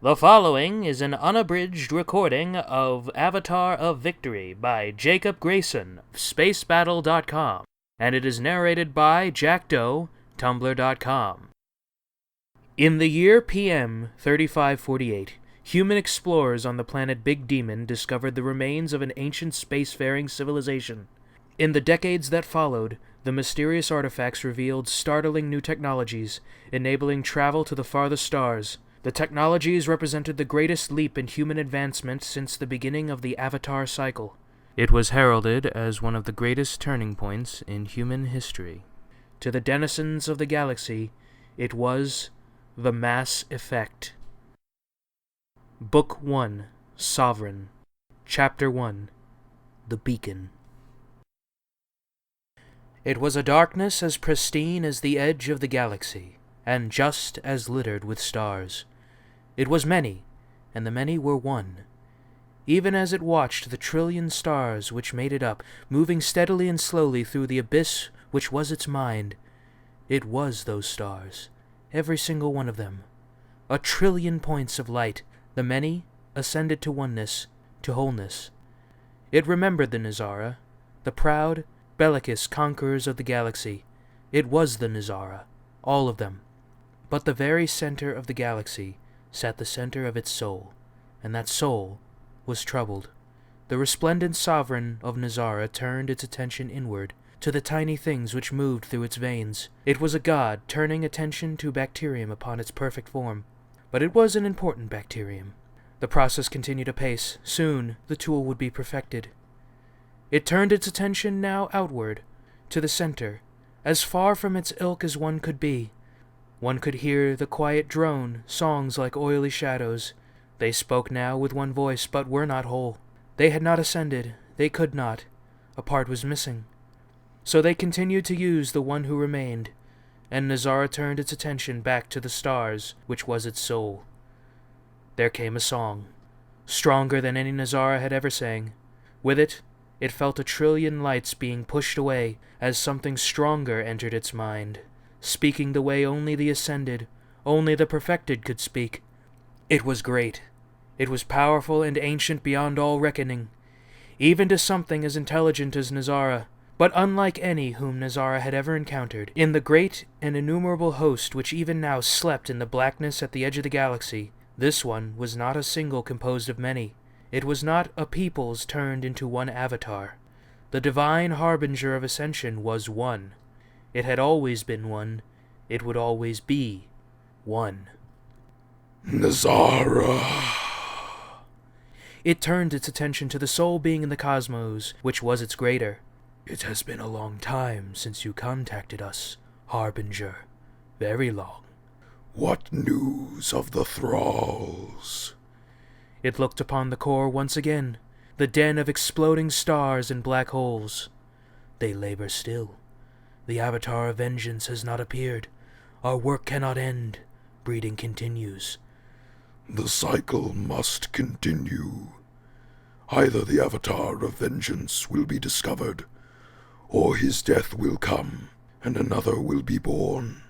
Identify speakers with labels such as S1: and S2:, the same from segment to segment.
S1: The following is an unabridged recording of Avatar of Victory by JacobGrayson of SpaceBattle.com, and it is narrated by JackDoe, Tumblr.com. In the year PM 3548, human explorers on the planet Big Demon discovered the remains of an ancient spacefaring civilization. In the decades that followed, the mysterious artifacts revealed startling new technologies, enabling travel to the farthest stars. The technologies represented the greatest leap in human advancement since the beginning of the Avatar cycle. It was heralded as one of the greatest turning points in human history. To the denizens of the galaxy, it was the Mass Effect. Book 1, Sovereign. Chapter 1, The Beacon. It was a darkness as pristine as the edge of the galaxy, and just as littered with stars. It was many, and the many were one. Even as it watched the trillion stars which made it up, moving steadily and slowly through the abyss which was its mind, it was those stars, every single one of them. A trillion points of light, the many ascended to oneness, to wholeness. It remembered the Nizara, the proud, bellicose conquerors of the galaxy. It was the Nizara, all of them. But the very center of the galaxy sat the center of its soul, and that soul was troubled. The resplendent sovereign of Nizara turned its attention inward, to the tiny things which moved through its veins. It was a god turning attention to bacterium upon its perfect form. But it was an important bacterium. The process continued apace. Soon the tool would be perfected. It turned its attention now outward, to the center, as far from its ilk as one could be. One could hear the quiet drone, songs like oily shadows. They spoke now with one voice, but were not whole. They had not ascended. They could not. A part was missing. So they continued to use the one who remained, and Nizara turned its attention back to the stars, which was its soul. There came a song, stronger than any Nizara had ever sang. With it, it felt a trillion lights being pushed away as something stronger entered its mind, speaking the way only the ascended, only the perfected could speak. It was great. It was powerful and ancient beyond all reckoning, even to something as intelligent as Nizara, but unlike any whom Nizara had ever encountered. In the great and innumerable host which even now slept in the blackness at the edge of the galaxy, this one was not a single composed of many. It was not a peoples turned into one avatar. The divine harbinger of ascension was one. It had always been one. It would always be one.
S2: Nizara.
S1: It turned its attention to the sole being in the cosmos, which was its greater.
S3: It has been a long time since you contacted us, Harbinger. Very long.
S2: What news of the thralls?
S1: It looked upon the core once again, the den of exploding stars and black holes.
S3: They labor still. The Avatar of Vengeance has not appeared. Our work cannot end. Breeding continues.
S2: The cycle must continue. Either the Avatar of Vengeance will be discovered, or his death will come, and another will be born.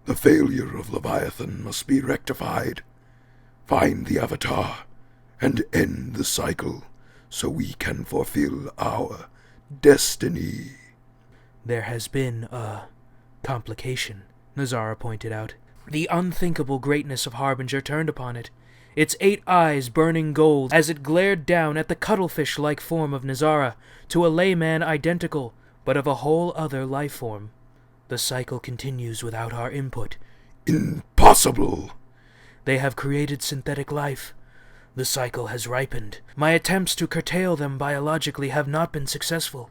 S2: The failure of Leviathan must be rectified. Find the Avatar, and end the cycle, so we can fulfill our destiny.
S3: There has been a complication,
S1: Nizara pointed out. The unthinkable greatness of Harbinger turned upon it, its 8 eyes burning gold as it glared down at the cuttlefish-like form of Nizara, to a layman identical, but of a whole other life form.
S3: The cycle continues without our input.
S2: Impossible!
S3: They have created synthetic life. The cycle has ripened. My attempts to curtail them biologically have not been successful.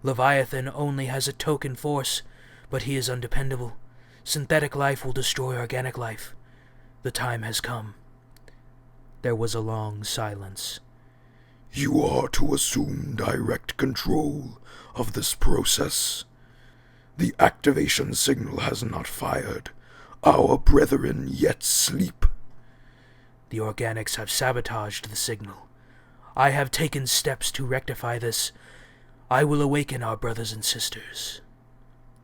S3: Leviathan only has a token force, but he is undependable. Synthetic life will destroy organic life. The time has come. There was a long silence.
S2: You are to assume direct control of this process. The activation signal has not fired. Our brethren yet sleep.
S3: The organics have sabotaged the signal. I have taken steps to rectify this. I will awaken our brothers and sisters.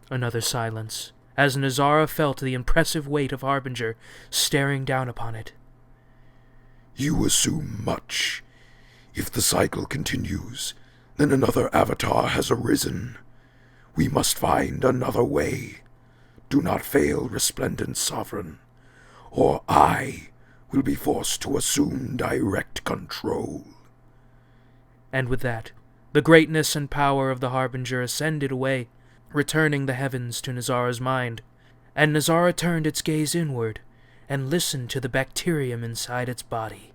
S1: Another silence, as Nizara felt the impressive weight of Harbinger staring down upon it.
S2: You assume much. If the cycle continues, then another avatar has arisen. We must find another way. Do not fail, resplendent sovereign, or I will be forced to assume direct control.
S1: And with that, the greatness and power of the Harbinger ascended away, returning the heavens to Nazara's mind, and Nazara turned its gaze inward and listened to the bacterium inside its body.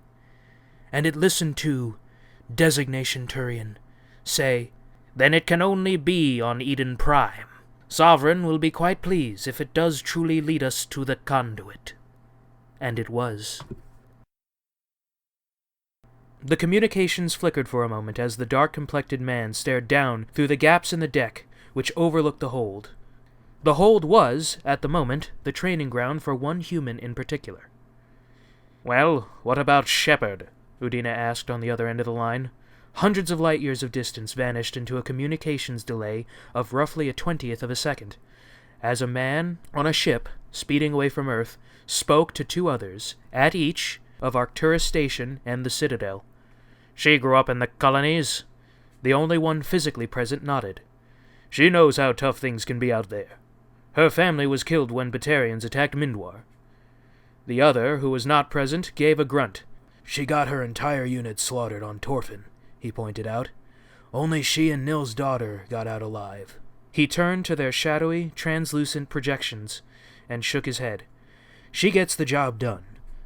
S1: And it listened to Designation Turian say, "Then it can only be on Eden Prime. Sovereign will be quite pleased if it does truly lead us to the conduit." And it was. The communications flickered for a moment as the dark-complected man stared down through the gaps in the deck which overlooked the hold. The hold was, at the moment, the training ground for one human in particular. "Well, what about Shepard?" Udina asked on the other end of the line. Hundreds of light-years of distance vanished into a communications delay of roughly a 20th of a second, as a man on a ship, speeding away from Earth, spoke to two others, at each of Arcturus Station and the Citadel. "She grew up in the colonies." The only one physically present nodded. "She knows how tough things can be out there. Her family was killed when Batarians attacked Mindwar." The other, who was not present, gave a grunt.
S3: "She got her entire unit slaughtered on Torfin," he pointed out. "Only she and Nil's daughter got out alive."
S1: He turned to their shadowy, translucent projections and shook his head. "She gets the job done,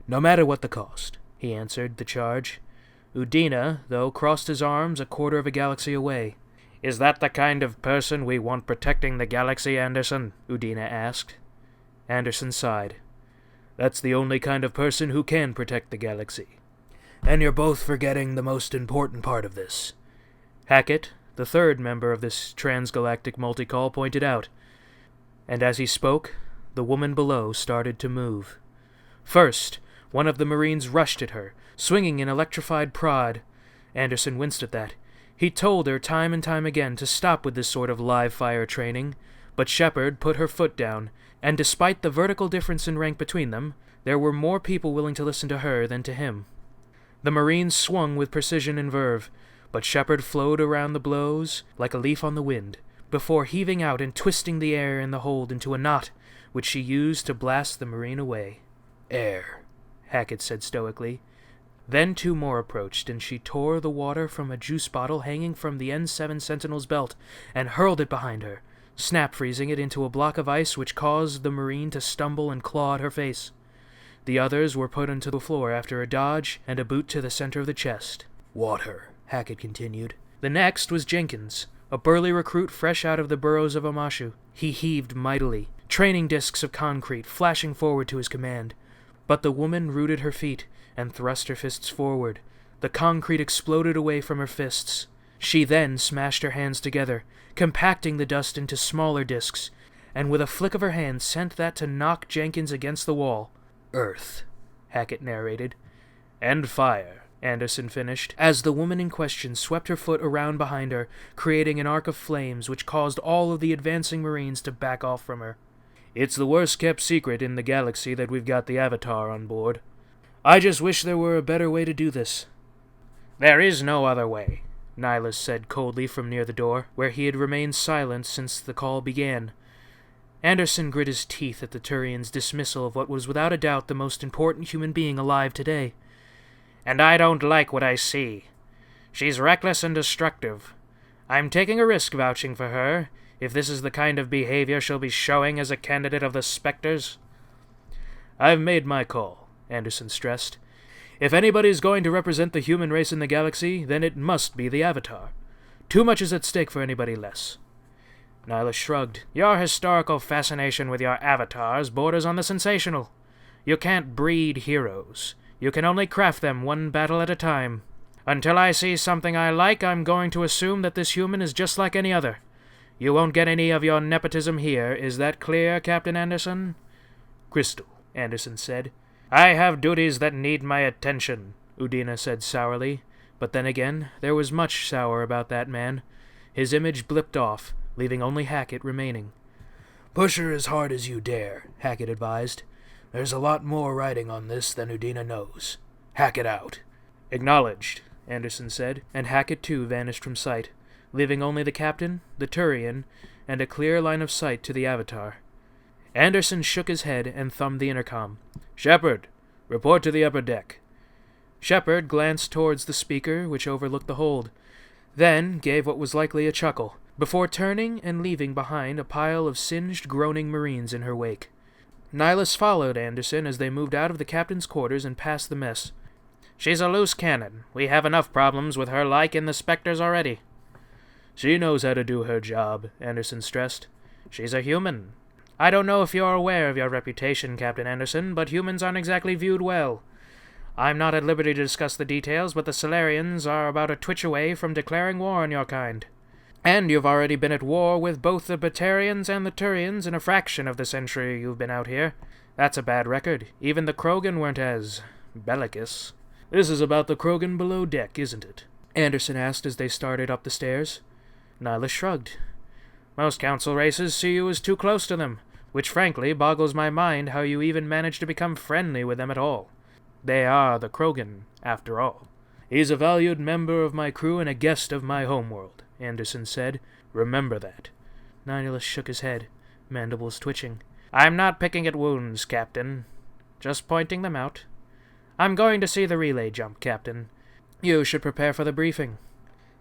S1: no matter what the cost," he answered the charge. Udina, though, crossed his arms a quarter of a galaxy away. "Is that the kind of person we want protecting the galaxy, Anderson?" Udina asked. Anderson sighed. "That's the only kind of person who can protect the galaxy."
S3: "And you're both forgetting the most important part of this,"
S1: Hackett, the third member of this transgalactic multicall, pointed out. And as he spoke, the woman below started to move. First, one of the Marines rushed at her, swinging an electrified prod. Anderson winced at that. He told her time and time again to stop with this sort of live-fire training, but Shepard put her foot down, and despite the vertical difference in rank between them, there were more people willing to listen to her than to him. The Marine swung with precision and verve, but Shepard flowed around the blows like a leaf on the wind, before heaving out and twisting the air in the hold into a knot, which she used to blast the Marine away.
S3: "Air,"
S1: Hackett said stoically. Then two more approached, and she tore the water from a juice bottle hanging from the N7 Sentinel's belt and hurled it behind her, snap-freezing it into a block of ice which caused the Marine to stumble and claw at her face. The others were put onto the floor after a dodge and a boot to the center of the chest.
S3: "Water," Hackett continued.
S1: The next was Jenkins, a burly recruit fresh out of the burrows of Amashu. He heaved mightily, training discs of concrete flashing forward to his command. But the woman rooted her feet and thrust her fists forward. The concrete exploded away from her fists. She then smashed her hands together, compacting the dust into smaller discs, and with a flick of her hand sent that to knock Jenkins against the wall.
S3: "Earth,"
S1: Hackett narrated. "And fire," Anderson finished, as the woman in question swept her foot around behind her, creating an arc of flames which caused all of the advancing Marines to back off from her. "It's the worst-kept secret in the galaxy that we've got the Avatar on board. I just wish there were a better way to do this." "There is no other way," Nihilus said coldly from near the door, where he had remained silent since the call began. Anderson grit his teeth at the Turian's dismissal of what was without a doubt the most important human being alive today. "And I don't like what I see. She's reckless and destructive. I'm taking a risk vouching for her, if this is the kind of behavior she'll be showing as a candidate of the Spectres." "I've made my call," Anderson stressed. "If anybody's going to represent the human race in the galaxy, then it must be the Avatar. Too much is at stake for anybody less." Nihilus shrugged. "Your historical fascination with your avatars borders on the sensational. You can't breed heroes. You can only craft them one battle at a time. Until I see something I like, I'm going to assume that this human is just like any other. You won't get any of your nepotism here. Is that clear, Captain Anderson?" "Crystal," Anderson said. "I have duties that need my attention," Udina said sourly. But then again, there was much sour about that man. His image blipped off, leaving only Hackett remaining.
S3: "Push her as hard as you dare," Hackett advised. "There's a lot more riding on this than Udina knows." Hack it out.
S1: Acknowledged, Anderson said, and Hackett too vanished from sight, leaving only the captain, the Turian, and a clear line of sight to the Avatar. Anderson shook his head and thumbed the intercom. Shepard, report to the upper deck. Shepard glanced towards the speaker, which overlooked the hold, then gave what was likely a chuckle, before turning and leaving behind a pile of singed, groaning Marines in her wake. Nihilus followed Anderson as they moved out of the captain's quarters and past the mess. She's a loose cannon. We have enough problems with her like in the Spectres already. She knows how to do her job, Anderson stressed. She's a human. I don't know if you're aware of your reputation, Captain Anderson, but humans aren't exactly viewed well. I'm not at liberty to discuss the details, but the Solarians are about a twitch away from declaring war on your kind. And you've already been at war with both the Batarians and the Turians in a fraction of the century you've been out here. That's a bad record. Even the Krogan weren't as bellicose. This is about the Krogan below deck, isn't it? Anderson asked as they started up the stairs. Nihilus shrugged. Most council races see you as too close to them, which frankly boggles my mind how you even managed to become friendly with them at all. They are the Krogan, after all. He's a valued member of my crew and a guest of my homeworld, Anderson said. Remember that. Nihilus shook his head, mandibles twitching. I'm not picking at wounds, Captain. Just pointing them out. I'm going to see the relay jump, Captain. You should prepare for the briefing.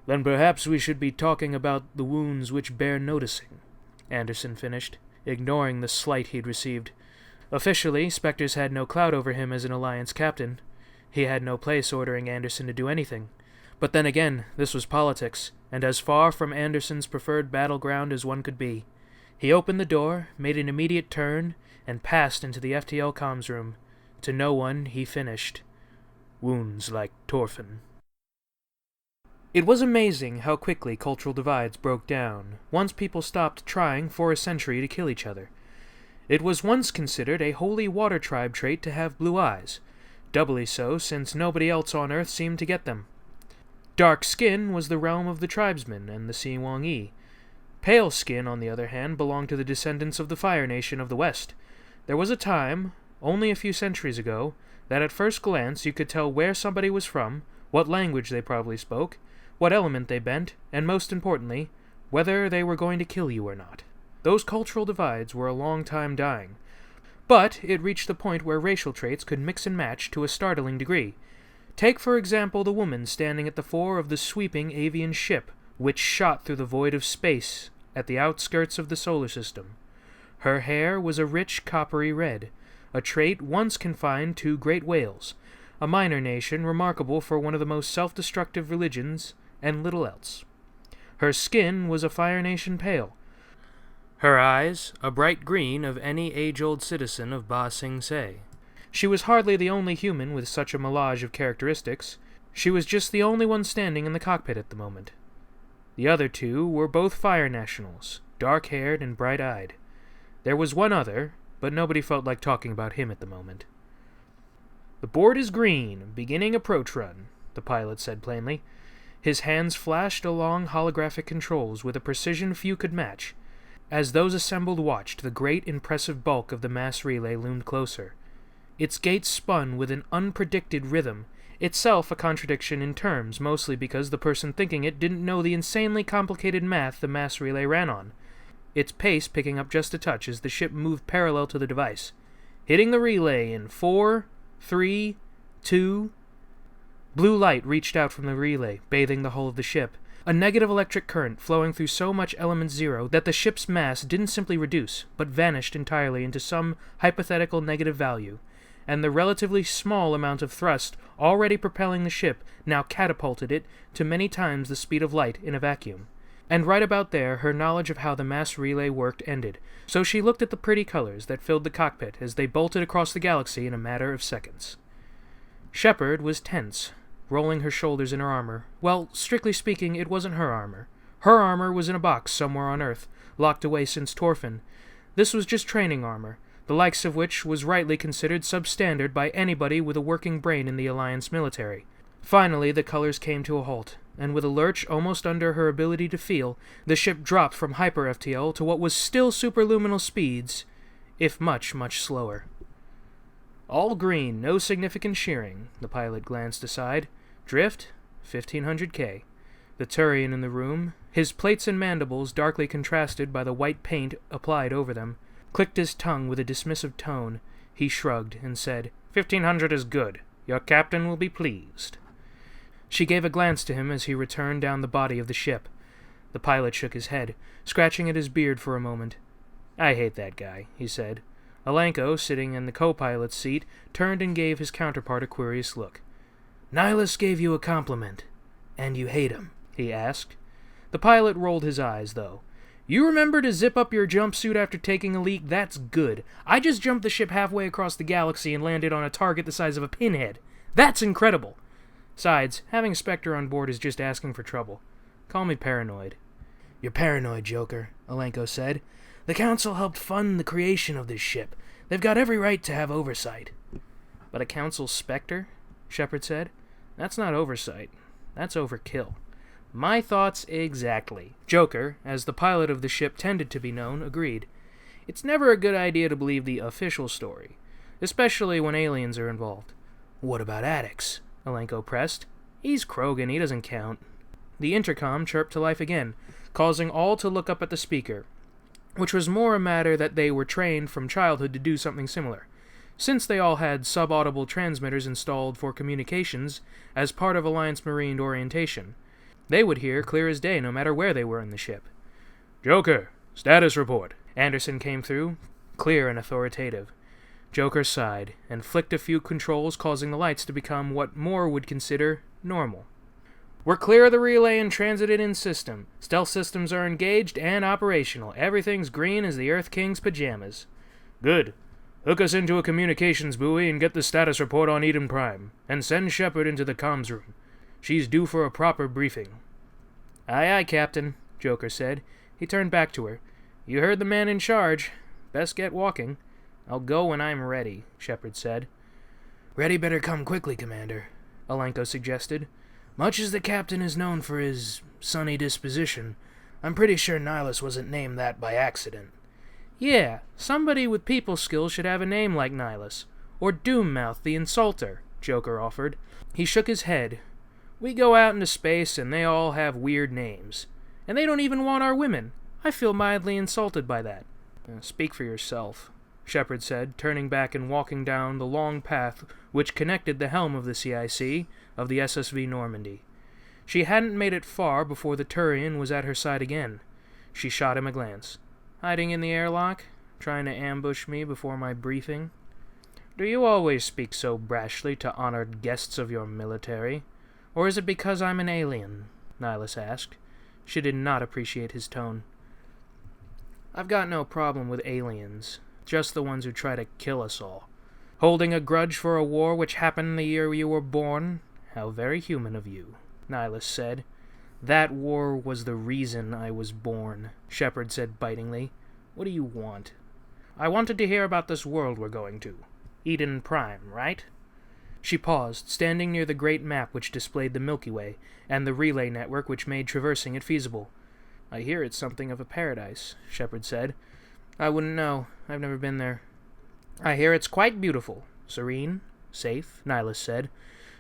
S1: Then perhaps we should be talking about the wounds which bear noticing, Anderson finished, ignoring the slight he'd received. Officially, Spectres had no clout over him as an Alliance captain. He had no place ordering Anderson to do anything. But then again, this was politics, and as far from Anderson's preferred battleground as one could be. He opened the door, made an immediate turn, and passed into the FTL comms room. To no one, he finished. Wounds like Torfin. It was amazing how quickly cultural divides broke down, once people stopped trying for a century to kill each other. It was once considered a holy water tribe trait to have blue eyes, doubly so since nobody else on Earth seemed to get them. Dark skin was the realm of the tribesmen and the Si-Wang-Yi. Pale skin, on the other hand, belonged to the descendants of the Fire Nation of the West. There was a time, only a few centuries ago, that at first glance you could tell where somebody was from, what language they probably spoke, what element they bent, and most importantly, whether they were going to kill you or not. Those cultural divides were a long time dying. But it reached the point where racial traits could mix and match to a startling degree. Take, for example, the woman standing at the fore of the sweeping avian ship, which shot through the void of space at the outskirts of the solar system. Her hair was a rich coppery red, a trait once confined to great whales, a minor nation remarkable for one of the most self-destructive religions, and little else. Her skin was a Fire Nation pale. Her eyes, a bright green of any age-old citizen of Ba Sing Se. She was hardly the only human with such a melange of characteristics. She was just the only one standing in the cockpit at the moment. The other two were both Fire Nationals, dark-haired and bright-eyed. There was one other, but nobody felt like talking about him at the moment. The board is green, beginning approach run, the pilot said plainly. His hands flashed along holographic controls with a precision few could match. As those assembled watched, the great, impressive bulk of the mass relay loomed closer. Its gates spun with an unpredicted rhythm, itself a contradiction in terms, mostly because the person thinking it didn't know the insanely complicated math the mass relay ran on. Its pace picking up just a touch as the ship moved parallel to the device. Hitting the relay in 4, 3, 2... Blue light reached out from the relay, bathing the hull of the ship. A negative electric current flowing through so much element zero that the ship's mass didn't simply reduce, but vanished entirely into some hypothetical negative value, and the relatively small amount of thrust already propelling the ship now catapulted it to many times the speed of light in a vacuum. And right about there, her knowledge of how the mass relay worked ended, so she looked at the pretty colors that filled the cockpit as they bolted across the galaxy in a matter of seconds. Shepard was tense, rolling her shoulders in her armor. Well, strictly speaking, it wasn't her armor. Her armor was in a box somewhere on Earth, locked away since Torfin. This was just training armor, the likes of which was rightly considered substandard by anybody with a working brain in the Alliance military. Finally, the colors came to a halt, and with a lurch almost under her ability to feel, the ship dropped from hyper-FTL to what was still superluminal speeds, if much, much slower. All green, no significant shearing. The pilot glanced aside. Drift? 1500K. The Turian in the room, his plates and mandibles darkly contrasted by the white paint applied over them, clicked his tongue with a dismissive tone. He shrugged and said, 1500 is good. Your captain will be pleased. She gave a glance to him as he returned down the body of the ship. The pilot shook his head, scratching at his beard for a moment. I hate that guy, he said. Alenko, sitting in the co-pilot's seat, turned and gave his counterpart a curious look. Nihilus gave you a compliment, and you hate him, he asked. The pilot rolled his eyes, though. You remember to zip up your jumpsuit after taking a leak? That's good. I just jumped the ship halfway across the galaxy and landed on a target the size of a pinhead. That's incredible. Besides, having Spectre on board is just asking for trouble. Call me paranoid. You're paranoid, Joker, Alenko said. The Council helped fund the creation of this ship. They've got every right to have oversight. But a Council Spectre? Shepard said. That's not oversight. That's overkill. My thoughts exactly. Joker, as the pilot of the ship tended to be known, agreed. It's never a good idea to believe the official story, especially when aliens are involved. What about Addix? Alenko pressed. He's Krogan, he doesn't count. The intercom chirped to life again, causing all to look up at the speaker, which was more a matter that they were trained from childhood to do something similar, since they all had subaudible transmitters installed for communications as part of Alliance Marine orientation. They would hear clear as day no matter where they were in the ship. Joker, status report. Anderson came through, clear and authoritative. Joker sighed, and flicked a few controls, causing the lights to become what Moore would consider normal. We're clear of the relay and transited in system. Stealth systems are engaged and operational. Everything's green as the Earth King's pajamas. Good. Hook us into a communications buoy and get the status report on Eden Prime, and send Shepard into the comms room. She's due for a proper briefing. Aye, aye, Captain, Joker said. He turned back to her. You heard the man in charge. Best get walking. I'll go when I'm ready, Shepard said. Ready better come quickly, Commander, Alenko suggested. Much as the captain is known for his sunny disposition, I'm pretty sure Nihilus wasn't named that by accident. Yeah, somebody with people skills should have a name like Nihilus. Or Doommouth the Insulter, Joker offered. He shook his head. We go out into space and they all have weird names. And they don't even want our women. I feel mildly insulted by that. Speak for yourself, Shepard said, turning back and walking down the long path which connected the helm of the CIC of the SSV Normandy. She hadn't made it far before the Turian was at her side again. She shot him a glance. Hiding in the airlock? Trying to ambush me before my briefing? Do you always speak so brashly to honored guests of your military? Or is it because I'm an alien? Nihilus asked. She did not appreciate his tone. I've got no problem with aliens, just the ones who try to kill us all. Holding a grudge for a war which happened the year you were born? How very human of you, Nihilus said. That war was the reason I was born, Shepard said bitingly. What do you want? I wanted to hear about this world we're going to. Eden Prime, right? She paused, standing near the great map which displayed the Milky Way, and the relay network which made traversing it feasible. I hear it's something of a paradise, Shepard said. I wouldn't know. I've never been there. I hear it's quite beautiful. Serene? Safe? Nihilus said,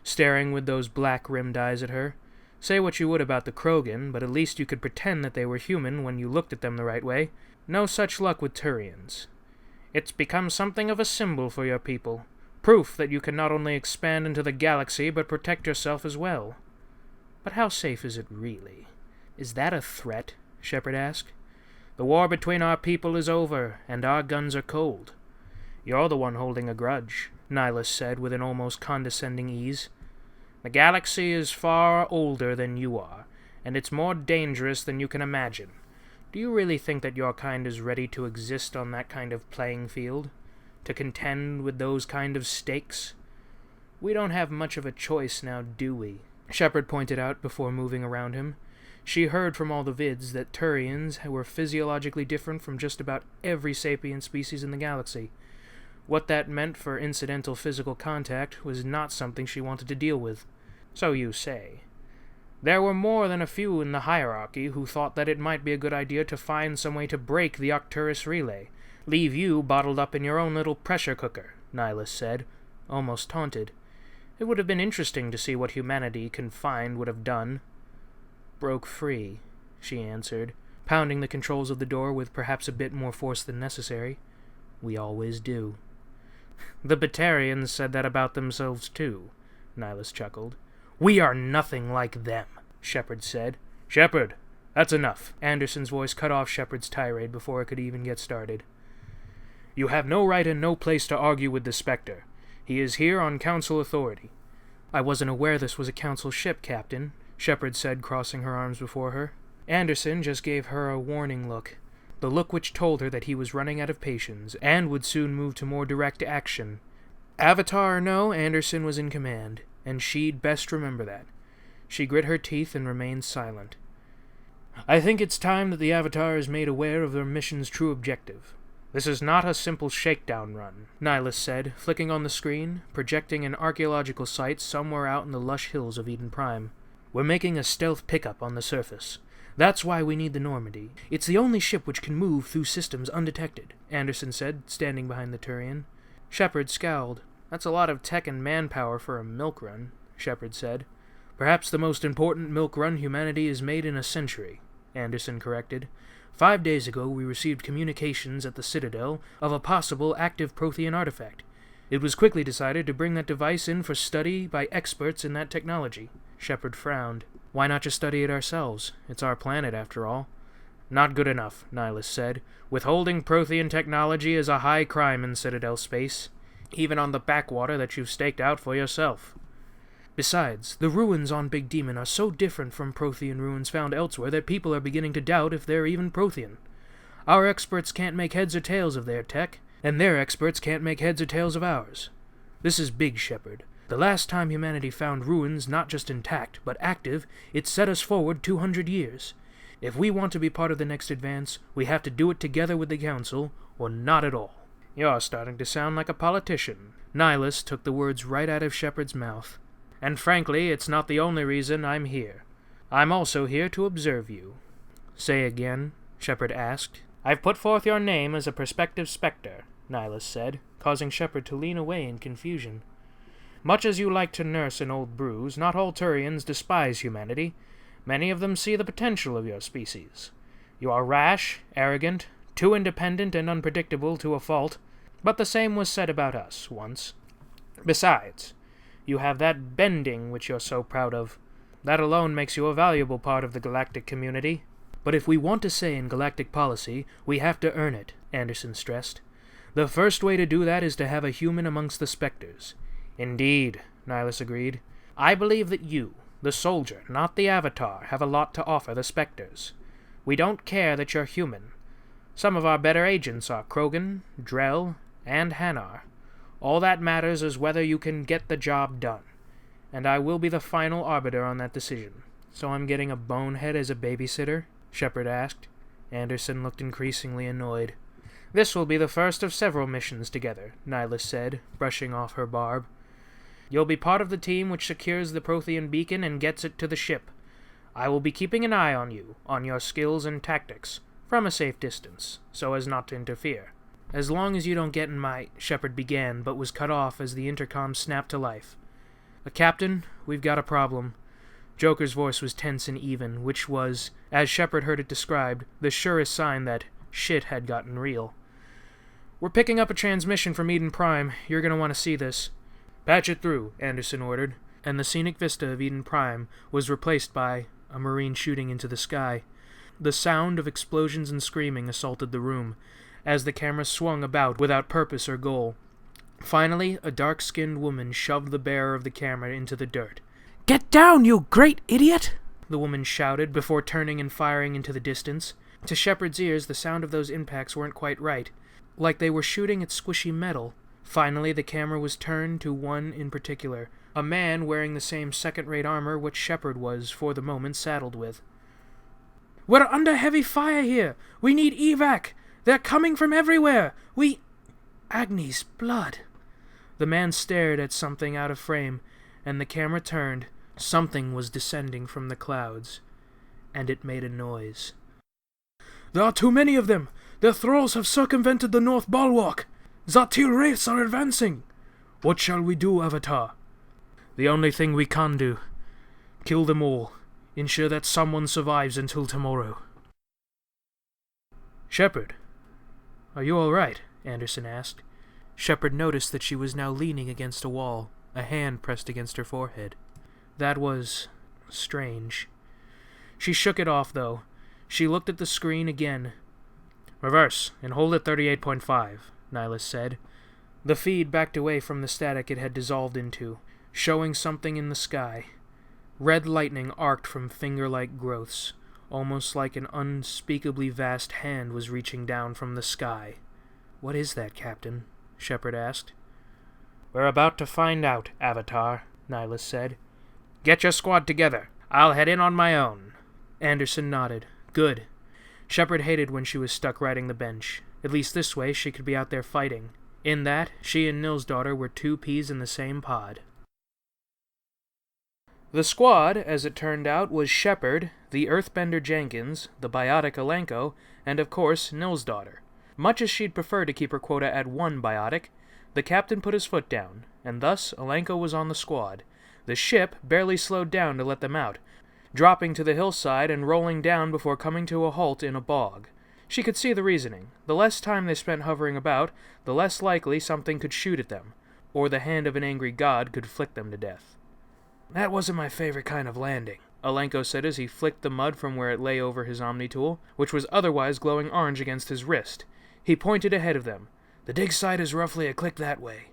S1: staring with those black-rimmed eyes at her. Say what you would about the Krogan, but at least you could pretend that they were human when you looked at them the right way. No such luck with Turians. It's become something of a symbol for your people. Proof that you can not only expand into the galaxy, but protect yourself as well. But how safe is it really? Is that a threat? Shepard asked. The war between our people is over, and our guns are cold. You're the one holding a grudge, Nihilus said with an almost condescending ease. The galaxy is far older than you are, and it's more dangerous than you can imagine. Do you really think that your kind is ready to exist on that kind of playing field? To contend with those kind of stakes? We don't have much of a choice now, do we? Shepard pointed out before moving around him. She heard from all the vids that Turians were physiologically different from just about every sapient species in the galaxy. What that meant for incidental physical contact was not something she wanted to deal with. So you say. There were more than a few in the hierarchy who thought that it might be a good idea to find some way to break the Arcturus relay. Leave you bottled up in your own little pressure cooker, Nihilus said. almost taunted. It would have been interesting to see what humanity confined would have done. "Broke free," she answered, pounding the controls of the door with perhaps a bit more force than necessary. "We always do." "The Batarians said that about themselves too," Nihilus chuckled. "We are nothing like them," Shepard said. "Shepard, that's enough." Anderson's voice cut off Shepard's tirade before it could even get started. "You have no right and no place to argue with the Spectre. He is here on Council authority." "I wasn't aware this was a Council ship, Captain," Shepard said, crossing her arms before her. Anderson just gave her a warning look, the look which told her that he was running out of patience, and would soon move to more direct action. Avatar or no, Anderson was in command, and she'd best remember that. She grit her teeth and remained silent. "I think it's time that the Avatar is made aware of their mission's true objective. This is not a simple shakedown run," Nihilus said, flicking on the screen, projecting an archaeological site somewhere out in the lush hills of Eden Prime. "We're making a stealth pickup on the surface. That's why we need the Normandy. It's the only ship which can move through systems undetected," Anderson said, standing behind the Turian. Shepard scowled. "That's a lot of tech and manpower for a milk run," Shepard said. "Perhaps the most important milk run humanity has made in a century," Anderson corrected. 5 days ago we received communications at the Citadel of a possible active Prothean artifact. It was quickly decided to bring that device in for study by experts in that technology." Shepard frowned. "Why not just study it ourselves? It's our planet, after all." "Not good enough," Nihilus said. "Withholding Prothean technology is a high crime in Citadel space, even on the backwater that you've staked out for yourself. Besides, the ruins on Big Demon are so different from Prothean ruins found elsewhere that people are beginning to doubt if they're even Prothean. Our experts can't make heads or tails of their tech, and their experts can't make heads or tails of ours. This is big, Shepard. The last time humanity found ruins not just intact, but active, it set us forward 200 years. If we want to be part of the next advance, we have to do it together with the Council, or not at all." "You're starting to sound like a politician." Nihilus took the words right out of Shepard's mouth. "And frankly, it's not the only reason I'm here. I'm also here to observe you." "Say again?" Shepard asked. "I've put forth your name as a prospective Spectre," Nihilus said, causing Shepard to lean away in confusion. "Much as you like to nurse an old bruise, not all Turians despise humanity. Many of them see the potential of your species. You are rash, arrogant, too independent and unpredictable to a fault, but the same was said about us once. Besides, you have that bending which you're so proud of. That alone makes you a valuable part of the galactic community." "But if we want to say in galactic policy, we have to earn it," Anderson stressed. "The first way to do that is to have a human amongst the Spectres." "Indeed," Nihilus agreed. "I believe that you, the soldier, not the Avatar, have a lot to offer the Spectres. We don't care that you're human. Some of our better agents are Krogan, Drell, and Hanar. All that matters is whether you can get the job done, and I will be the final arbiter on that decision." "So I'm getting a bonehead as a babysitter?" Shepard asked. Anderson looked increasingly annoyed. "This will be the first of several missions together," Nihilus said, brushing off her barb. "You'll be part of the team which secures the Prothean beacon and gets it to the ship. I will be keeping an eye on you, on your skills and tactics, from a safe distance, so as not to interfere. As long as you don't get in my—" Shepard began, but was cut off as the intercom snapped to life. "Captain, we've got a problem." Joker's voice was tense and even, which was, as Shepard heard it described, the surest sign that shit had gotten real. "We're picking up a transmission from Eden Prime. You're going to want to see this." "Patch it through," Anderson ordered, and the scenic vista of Eden Prime was replaced by a Marine shooting into the sky. The sound of explosions and screaming assaulted the room, as the camera swung about without purpose or goal. Finally, a dark-skinned woman shoved the bearer of the camera into the dirt. "Get down, you great idiot!" the woman shouted before turning and firing into the distance. To Shepard's ears, the sound of those impacts weren't quite right, like they were shooting at squishy metal. Finally, the camera was turned to one in particular, a man wearing the same second-rate armor which Shepard was, for the moment, saddled with. "We're under heavy fire here! We need evac! They're coming from everywhere! Agni's blood!" The man stared at something out of frame, and the camera turned. Something was descending from the clouds, and it made a noise. "There are too many of them! Their thralls have circumvented the north bulwark! Zatil wraiths are advancing!
S3: What shall we do, Avatar? The only thing we can do. Kill them all. Ensure that someone survives until tomorrow. Shepard, are you all right? Anderson asked. Shepard noticed that she was now leaning against a wall, a hand pressed against her forehead. That was strange. She shook it off, though. She looked at the screen again. Reverse, and hold at 38.5, Nihilus said. The feed backed away from the static it had dissolved into, showing something in the sky. Red lightning arced from finger-like growths, almost like an unspeakably vast hand was reaching down from the sky. What is that, Captain? Shepard asked. We're about to find out, Avatar, Nihilus said. Get your squad together. I'll head in on my own. Anderson nodded. Good. Shepard hated when she was stuck riding the bench. At least this way she could be out there fighting. In that, she and Nil's daughter were two peas in the same pod. The squad, as it turned out, was Shepard, the Earthbender Jenkins, the biotic Alenko, and of course, Nil's daughter. Much as she'd prefer to keep her quota at one biotic, the captain put his foot down, and thus Alenko was on the squad. The ship barely slowed down to let them out, dropping to the hillside and rolling down before coming to a halt in a bog. She could see the reasoning. The less time they spent hovering about, the less likely something could shoot at them, or the hand of an angry god could flick them to death. That wasn't my favorite kind of landing, Alenko said as he flicked the mud from where it lay over his Omni-tool, which was otherwise glowing orange against his wrist. He pointed ahead of them. The dig site is roughly a click that way.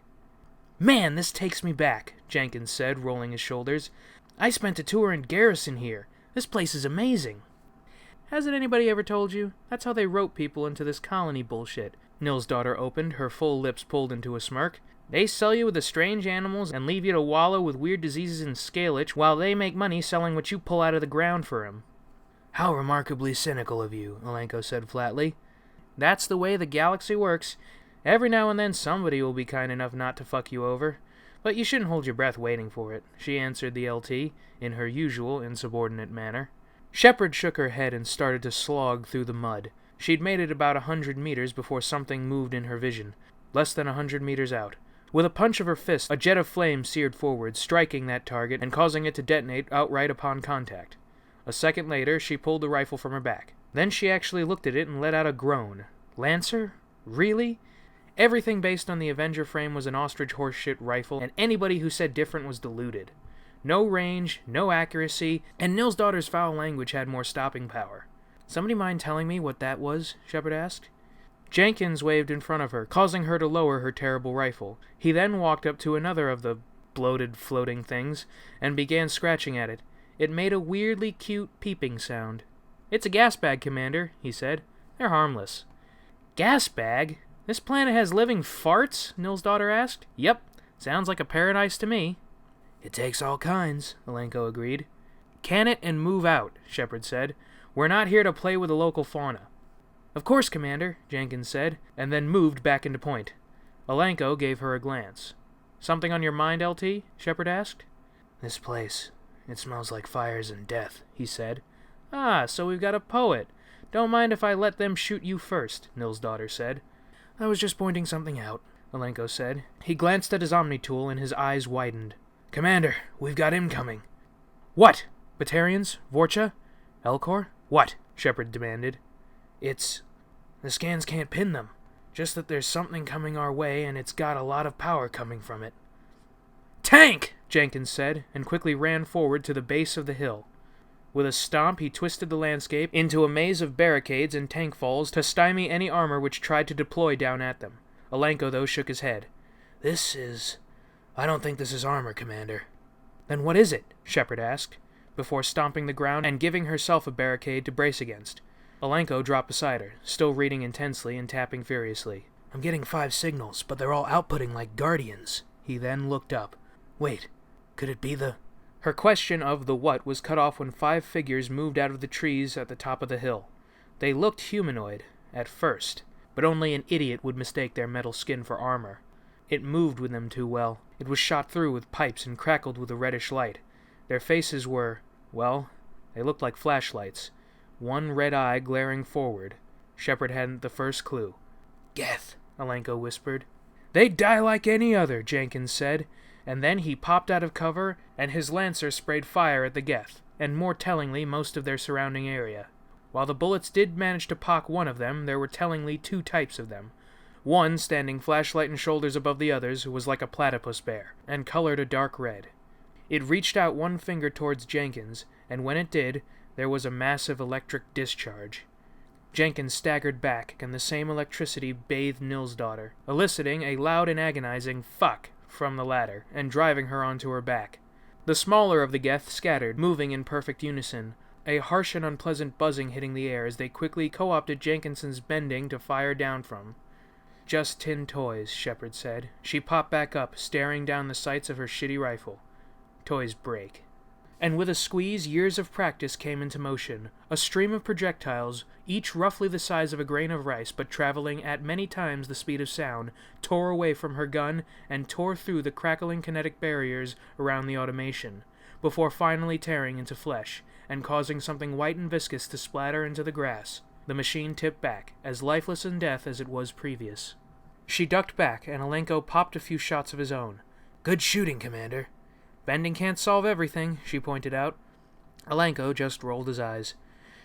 S3: Man, this takes me back, Jenkins said, rolling his shoulders. I spent a tour in Garrison here. This place is amazing. Hasn't anybody ever told you? That's how they rope people into this colony bullshit. Nil's daughter opened, her full lips pulled into a smirk. They sell you with the strange animals and leave you to wallow with weird diseases and scale itch while they make money selling what you pull out of the ground for 'em. How remarkably cynical of you, Alenko said flatly. That's the way the galaxy works. Every now and then somebody will be kind enough not to fuck you over. But you shouldn't hold your breath waiting for it, she answered the LT, in her usual insubordinate manner. Shepard shook her head and started to slog through the mud. She'd made it about 100 meters before something moved in her vision, less than 100 meters out. With a punch of her fist, a jet of flame seared forward, striking that target and causing it to detonate outright upon contact. A second later, she pulled the rifle from her back. Then she actually looked at it and let out a groan. Lancer? Really? Everything based on the Avenger frame was an ostrich horseshit rifle, and anybody who said different was deluded. No range, no accuracy, and Nil's daughter's foul language had more stopping power. Somebody mind telling me what that was? Shepard asked. Jenkins waved in front of her, causing her to lower her terrible rifle. He then walked up to another of the bloated, floating things, and began scratching at it. It made a weirdly cute peeping sound. It's a gas bag, Commander, he said. They're harmless. Gas bag? This planet has living farts? Nil's daughter asked. Yep, sounds like a paradise to me. It takes all kinds, Alenko agreed. Can it and move out, Shepard said. We're not here to play with the local fauna. Of course, Commander, Jenkins said, and then moved back into point. Alenko gave her a glance. Something on your mind, LT? Shepard asked. This place, it smells like fires and death, he said. Ah, so we've got a poet. Don't mind if I let them shoot you first, Nil's daughter said. I was just pointing something out, Alenko said. He glanced at his Omni-tool and his eyes widened. Commander, we've got incoming. What? Batarians? Vorcha? Elcor? What? Shepard demanded. The scans can't pin them. Just that there's something coming our way, and it's got a lot of power coming from it. Tank! Jenkins said, and quickly ran forward to the base of the hill. With a stomp, he twisted the landscape into a maze of barricades and tank falls to stymie any armor which tried to deploy down at them. Alenko, though, shook his head. I don't think this is armor, Commander. Then what is it? Shepard asked, before stomping the ground and giving herself a barricade to brace against. Alenko dropped beside her, still reading intensely and tapping furiously. I'm getting 5 signals, but they're all outputting like guardians. He then looked up. Wait, could it be the... Her question of the what was cut off when 5 figures moved out of the trees at the top of the hill. They looked humanoid, at first, but only an idiot would mistake their metal skin for armor. It moved with them too well. It was shot through with pipes and crackled with a reddish light. Their faces were, well, they looked like flashlights. One red eye glaring forward. Shepard hadn't the first clue. Geth, Alenko whispered. "They'd die like any other," Jenkins said, and then he popped out of cover, and his lancer sprayed fire at the Geth, and more tellingly most of their surrounding area. While the bullets did manage to pock one of them, there were tellingly two types of them. One, standing flashlight and shoulders above the others, was like a platypus bear, and colored a dark red. It reached out one finger towards Jenkins, and when it did, there was a massive electric discharge. Jenkins staggered back, and the same electricity bathed Nils' daughter, eliciting a loud and agonizing "fuck" from the latter, and driving her onto her back. The smaller of the Geth scattered, moving in perfect unison, a harsh and unpleasant buzzing hitting the air as they quickly co-opted Jenkinson's bending to fire down from. "Just tin toys," Shepard said. She popped back up, staring down the sights of her shitty rifle. "Toys break." And with a squeeze, years of practice came into motion. A stream of projectiles, each roughly the size of a grain of rice but traveling at many times the speed of sound, tore away from her gun and tore through the crackling kinetic barriers around the automation, before finally tearing into flesh, and causing something white and viscous to splatter into the grass. The machine tipped back, as lifeless in death as it was previous. She ducked back, and Alenko popped a few shots of his own. "Good shooting, Commander." "Bending can't solve everything," she pointed out. Alenko just rolled his eyes.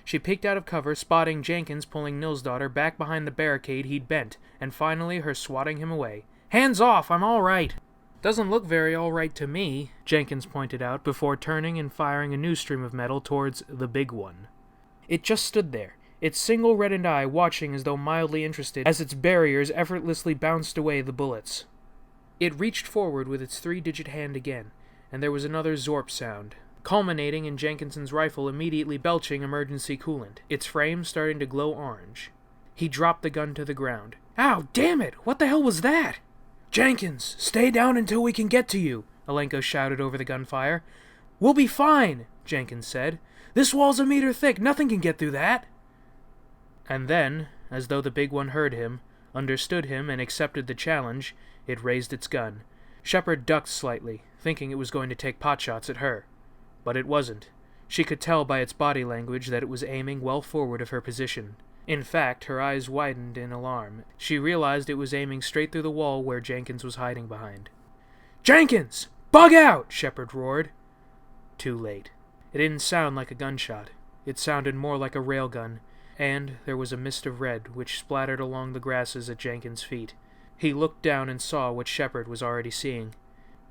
S3: She peeked out of cover, spotting Jenkins pulling Nils' daughter back behind the barricade he'd bent, and finally her swatting him away. "Hands off, I'm all right." "Doesn't look very all right to me," Jenkins pointed out, before turning and firing a new stream of metal towards the big one. It just stood there, its single reddened eye watching as though mildly interested as its barriers effortlessly bounced away the bullets. It reached forward with its 3-digit hand again, and there was another zorp sound, culminating in Jenkinson's rifle immediately belching emergency coolant, its frame starting to glow orange. He dropped the gun to the ground. "Ow, damn it! What the hell was that?" "Jenkins, stay down until we can get to you," Alenko shouted over the gunfire. "We'll be fine," Jenkins said. "This wall's a meter thick, nothing can get through that." And then, as though the big one heard him, understood him, and accepted the challenge, it raised its gun. Shepard ducked slightly, thinking it was going to take potshots at her. But it wasn't. She could tell by its body language that it was aiming well forward of her position. In fact, her eyes widened in alarm. She realized it was aiming straight through the wall where Jenkins was hiding behind. "Jenkins! Bug out!" Shepard roared. Too late. It didn't sound like a gunshot. It sounded more like a railgun, and there was a mist of red which splattered along the grasses at Jenkins' feet. He looked down and saw what Shepard was already seeing.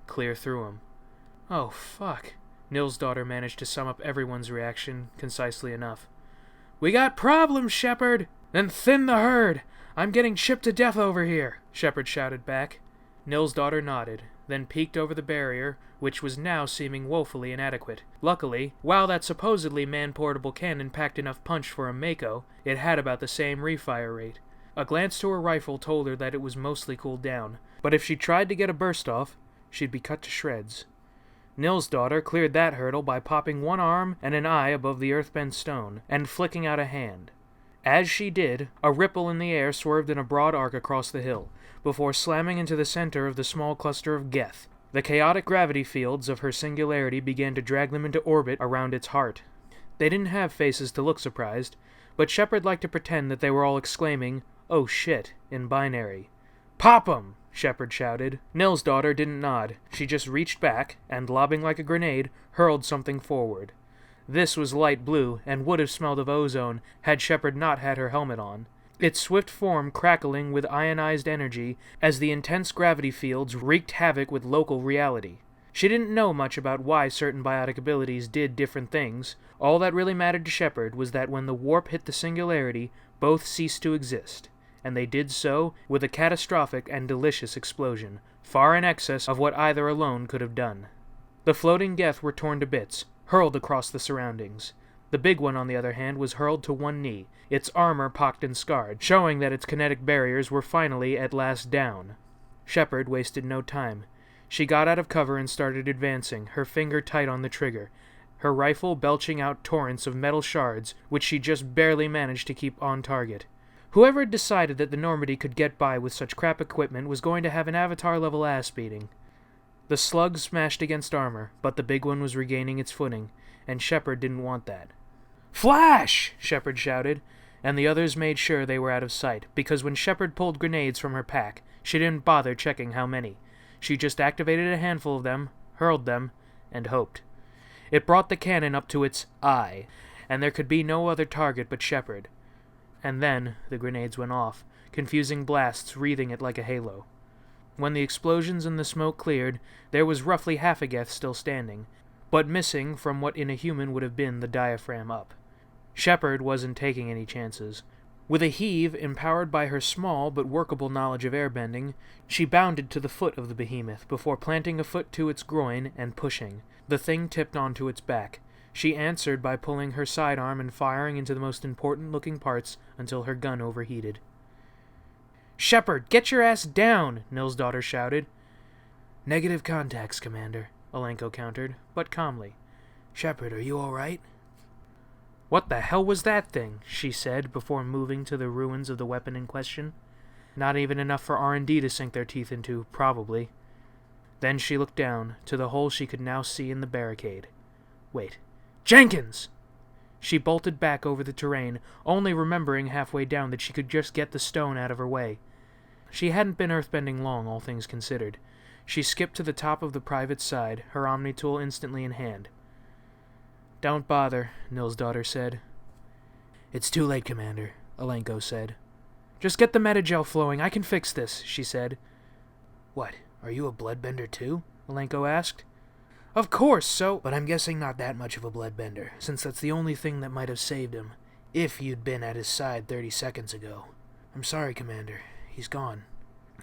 S3: Clear through him. "Oh, fuck." Nils' daughter managed to sum up everyone's reaction concisely enough. "We got problems, Shepard!" "Then thin the herd! I'm getting chipped to death over here!" Shepard shouted back. Nils' daughter nodded, then peeked over the barrier, which was now seeming woefully inadequate. Luckily, while that supposedly man-portable cannon packed enough punch for a Mako, it had about the same refire rate. A glance to her rifle told her that it was mostly cooled down, but if she tried to get a burst off, she'd be cut to shreds. Nils' daughter cleared that hurdle by popping one arm and an eye above the earth-bent stone, and flicking out a hand. As she did, a ripple in the air swerved in a broad arc across the hill, before slamming into the center of the small cluster of Geth. The chaotic gravity fields of her singularity began to drag them into orbit around its heart. They didn't have faces to look surprised, but Shepard liked to pretend that they were all exclaiming, "Oh shit," in binary. "Pop 'em!" Shepard shouted. Nils' daughter didn't nod. She just reached back, and, lobbing like a grenade, hurled something forward. This was light blue, and would have smelled of ozone had Shepard not had her helmet on, its swift form crackling with ionized energy as the intense gravity fields wreaked havoc with local reality. She didn't know much about why certain biotic abilities did different things. All that really mattered to Shepard was that when the warp hit the singularity, both ceased to exist, and they did so with a catastrophic and delicious explosion, far in excess of what either alone could have done. The floating Geth were torn to bits, hurled across the surroundings. The big one, on the other hand, was hurled to one knee, its armor pocked and scarred, showing that its kinetic barriers were finally at last down. Shepard wasted no time. She got out of cover and started advancing, her finger tight on the trigger, her rifle belching out torrents of metal shards, which she just barely managed to keep on target. Whoever had decided that the Normandy could get by with such crap equipment was going to have an Avatar-level ass-beating. The slugs smashed against armor, but the big one was regaining its footing, and Shepard didn't want that. "Flash!" Shepard shouted, and the others made sure they were out of sight, because when Shepard pulled grenades from her pack,
S1: She didn't bother checking how many. She just activated a handful of them, hurled them, and hoped. It brought the cannon up to its eye, and there could be no other target but Shepard. And then the grenades went off, confusing blasts wreathing it like a halo. When the explosions and the smoke cleared, there was roughly half a Geth still standing, but missing from what in a human would have been the diaphragm up. Shepard wasn't taking any chances. With a heave, empowered by her small but workable knowledge of airbending, she bounded to the foot of the behemoth before planting a foot to its groin and pushing. The thing tipped onto its back. She answered by pulling her sidearm and firing into the most important-looking parts until her gun overheated. "Shepard, get your ass down!" Nil's daughter shouted.
S3: "Negative contacts, Commander,"
S1: Alenko countered, but calmly.
S3: "Shepard, are you all right?"
S1: "What the hell was that thing?" she said before moving to the ruins of the weapon in question. Not even enough for R&D to sink their teeth into, probably. Then she looked down, to the hole she could now see in the barricade. Wait. Jenkins! She bolted back over the terrain, only remembering halfway down that she could just get the stone out of her way. She hadn't been earthbending long, all things considered. She skipped to the top of the private side, her Omni-tool instantly in hand. "Don't bother," Nil's daughter said.
S3: "It's too late, Commander," Alenko said.
S1: "Just get the metagel flowing, I can fix this," she said.
S3: "What, are you a bloodbender too?"
S1: Alenko asked. "Of course, so—"
S3: "But I'm guessing not that much of a bloodbender, since that's the only thing that might have saved him, if you'd been at his side 30 seconds ago. I'm sorry, Commander. He's gone."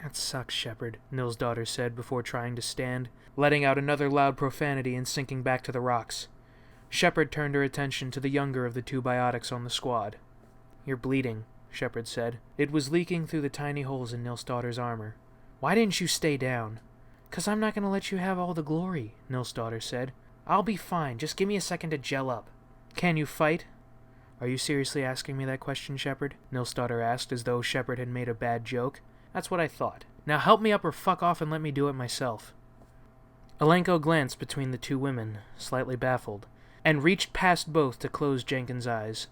S1: "That sucks, Shepard," Nil's daughter said before trying to stand, letting out another loud profanity and sinking back to the rocks. Shepard turned her attention to the younger of the two biotics on the squad. "You're bleeding," Shepard said. It was leaking through the tiny holes in Nil's daughter's armor. "Why didn't you stay down?" "'Cause I'm not going to let you have all the glory," Nil's daughter said. "I'll be fine. Just give me a second to gel up." "Can you fight?" "Are you seriously asking me that question, Shepard?" Nil's daughter asked, as though Shepard had made a bad joke. "That's what I thought. Now help me up or fuck off and let me do it myself." Alenko glanced between the two women, slightly baffled, and reached past both to close Jenkins' eyes.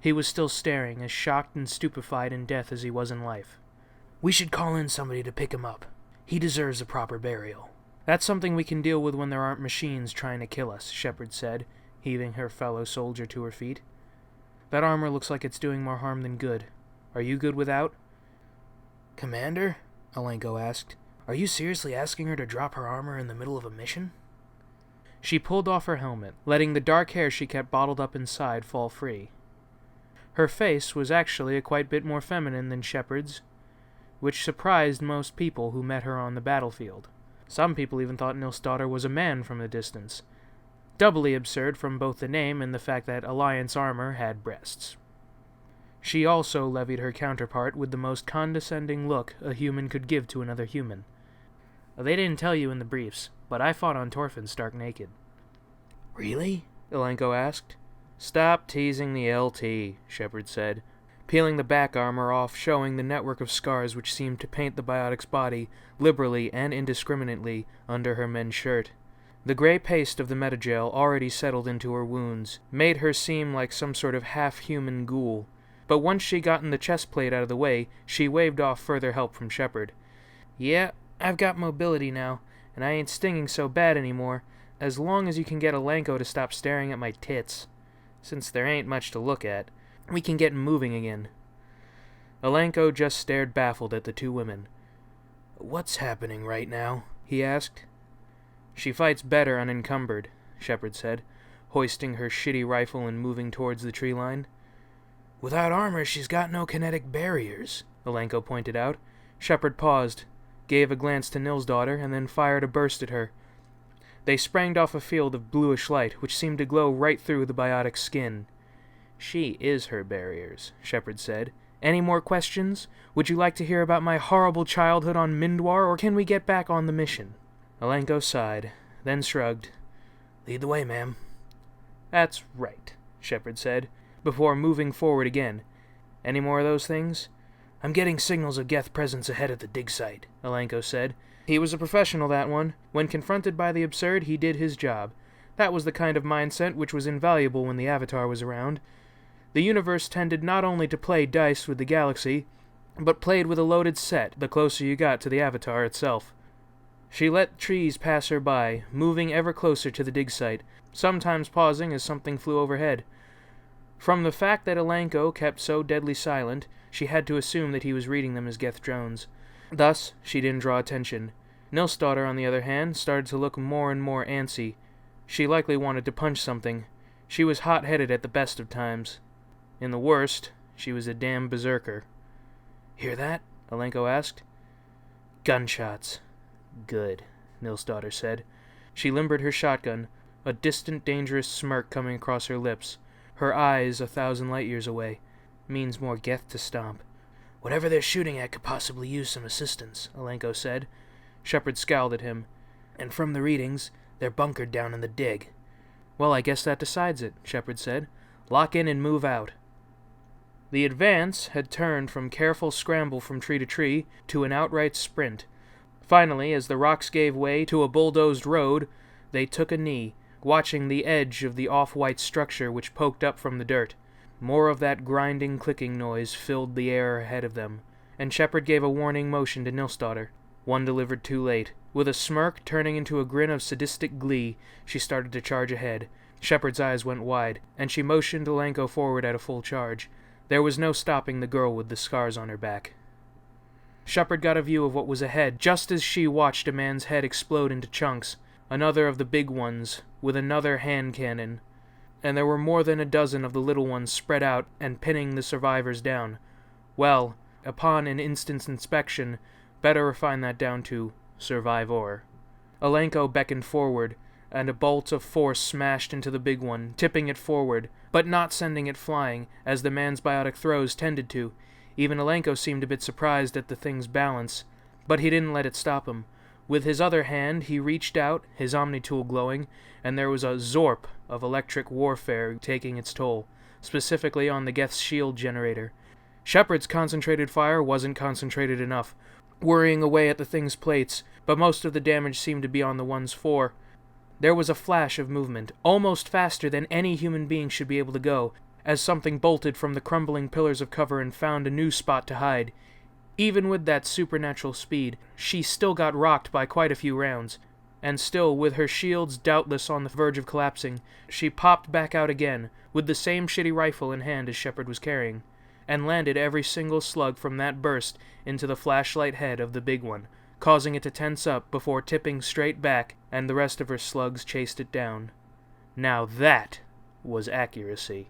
S1: He was still staring, as shocked and stupefied in death as he was in life.
S3: "We should call in somebody to pick him up. He deserves a proper burial."
S1: "That's something we can deal with when there aren't machines trying to kill us," Shepard said, heaving her fellow soldier to her feet. "That armor looks like it's doing more harm than good. Are you good without?"
S3: "Commander?" Alenko asked. "Are you seriously asking her to drop her armor in the middle of a mission?"
S1: She pulled off her helmet, letting the dark hair she kept bottled up inside fall free. Her face was actually a quite bit more feminine than Shepard's, which surprised most people who met her on the battlefield. Some people even thought Nil's daughter was a man from a distance. Doubly absurd from both the name and the fact that Alliance armor had breasts. She also levied her counterpart with the most condescending look a human could give to another human. "They didn't tell you in the briefs, but I fought on Torfin stark naked."
S3: "Really?"
S1: Alenko asked. "Stop teasing the LT," Shepard said, peeling the back armor off, showing the network of scars which seemed to paint the biotic's body liberally and indiscriminately under her men's shirt. The gray paste of the metagel already settled into her wounds, made her seem like some sort of half-human ghoul, but once she gotten the chest plate out of the way, she waved off further help from Shepard. "Yeah, I've got mobility now, and I ain't stinging so bad anymore, as long as you can get Alenko to stop staring at my tits. Since there ain't much to look at, we can get moving again." Alenko just stared baffled at the two women.
S3: "What's happening right now?" he asked.
S1: "She fights better unencumbered," Shepard said, hoisting her shitty rifle and moving towards the tree line.
S3: "Without armor, she's got no kinetic barriers,"
S1: Alenko pointed out. Shepard paused, gave a glance to Nil's daughter, and then fired a burst at her. They sprang off a field of bluish light, which seemed to glow right through the biotic's skin. "She is her barriers," Shepard said. "Any more questions? Would you like to hear about my horrible childhood on Mindwar, or can we get back on the mission?" Alenko sighed, then shrugged.
S3: "Lead the way, ma'am."
S1: "That's right," Shepard said, before moving forward again. "Any more of those things?"
S3: "I'm getting signals of Geth presence ahead at the dig site,"
S1: Alenko said. He was a professional, that one. When confronted by the absurd, he did his job. That was the kind of mindset which was invaluable when the Avatar was around. The universe tended not only to play dice with the galaxy, but played with a loaded set the closer you got to the avatar itself. She let trees pass her by, moving ever closer to the dig site, sometimes pausing as something flew overhead. From the fact that Alenko kept so deadly silent, she had to assume that he was reading them as Geth drones. Thus, she didn't draw attention. Nilsdaughter, on the other hand, started to look more and more antsy. She likely wanted to punch something. She was hot-headed at the best of times. In the worst, she was a damn berserker. "Hear that?" Alenko asked. "Gunshots." "Good," Nilsdaughter said. She limbered her shotgun, a distant, dangerous smirk coming across her lips. Her eyes 1,000 light-years away. "Means more Geth to stomp." "Whatever they're shooting at could possibly use some assistance," Alenko said. Shepard scowled at him. "And from the readings, they're bunkered down in the dig." "Well, I guess that decides it," Shepard said. "Lock in and move out." The advance had turned from careful scramble from tree to tree to an outright sprint. Finally, as the rocks gave way to a bulldozed road, they took a knee, watching the edge of the off-white structure which poked up from the dirt. More of that grinding, clicking noise filled the air ahead of them, and Shepard gave a warning motion to Nilsdaughter. One delivered too late. With a smirk turning into a grin of sadistic glee, she started to charge ahead. Shepard's eyes went wide, and she motioned Alenko forward at a full charge. There was no stopping the girl with the scars on her back. Shepard got a view of what was ahead, just as she watched a man's head explode into chunks, another of the big ones, with another hand cannon, and there were more than a dozen of the little ones spread out and pinning the survivors down. Well, upon an instant's inspection, better refine that down to survivor. Alenko beckoned forward, and a bolt of force smashed into the big one, tipping it forward, but not sending it flying, as the man's biotic throws tended to. Even Alenko seemed a bit surprised at the thing's balance, but he didn't let it stop him. With his other hand, he reached out, his omni-tool glowing, and there was a zorp of electric warfare taking its toll, specifically on the Geth's shield generator. Shepard's concentrated fire wasn't concentrated enough, worrying away at the thing's plates, but most of the damage seemed to be on the one's fore. There was a flash of movement, almost faster than any human being should be able to go, as something bolted from the crumbling pillars of cover and found a new spot to hide. Even with that supernatural speed, she still got rocked by quite a few rounds, and still, with her shields doubtless on the verge of collapsing, she popped back out again, with the same shitty rifle in hand as Shepard was carrying, and landed every single slug from that burst into the flashlight head of the big one, causing it to tense up before tipping straight back, and the rest of her slugs chased it down. Now that was accuracy.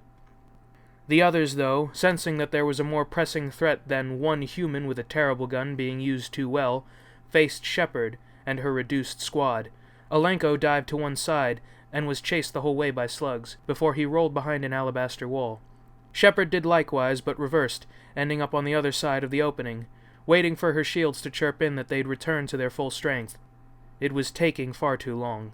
S1: The others, though, sensing that there was a more pressing threat than one human with a terrible gun being used too well, faced Shepard and her reduced squad. Alenko dived to one side and was chased the whole way by slugs, before he rolled behind an alabaster wall. Shepard did likewise, but reversed, ending up on the other side of the opening, waiting for her shields to chirp in that they'd returned to their full strength. It was taking far too long.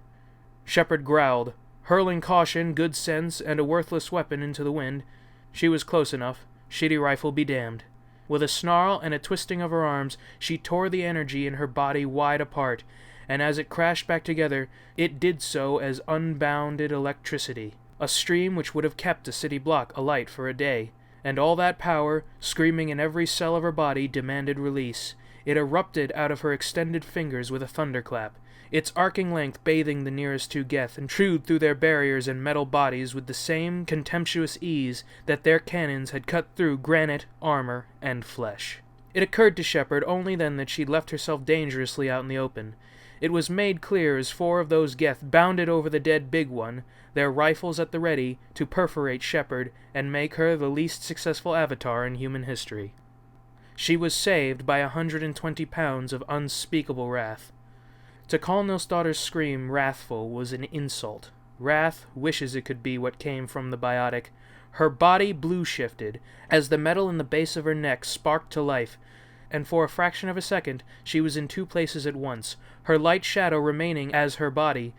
S1: Shepard growled, hurling caution, good sense, and a worthless weapon into the wind. She was close enough. Shitty rifle be damned. With a snarl and a twisting of her arms, she tore the energy in her body wide apart, and as it crashed back together, it did so as unbounded electricity, a stream which would have kept a city block alight for a day. And all that power, screaming in every cell of her body, demanded release. It erupted out of her extended fingers with a thunderclap, its arcing length bathing the nearest two Geth and chewed through their barriers and metal bodies with the same contemptuous ease that their cannons had cut through granite, armor, and flesh. It occurred to Shepard only then that she'd left herself dangerously out in the open. It was made clear as 4 of those Geth bounded over the dead big one, their rifles at the ready, to perforate Shepard and make her the least successful avatar in human history. She was saved by 120 pounds of unspeakable wrath. To call Nilsdaughter's scream wrathful was an insult. Wrath wishes it could be what came from the biotic. Her body blue-shifted, as the metal in the base of her neck sparked to life, and for a fraction of a second she was in 2 places at once, her light shadow remaining as her body,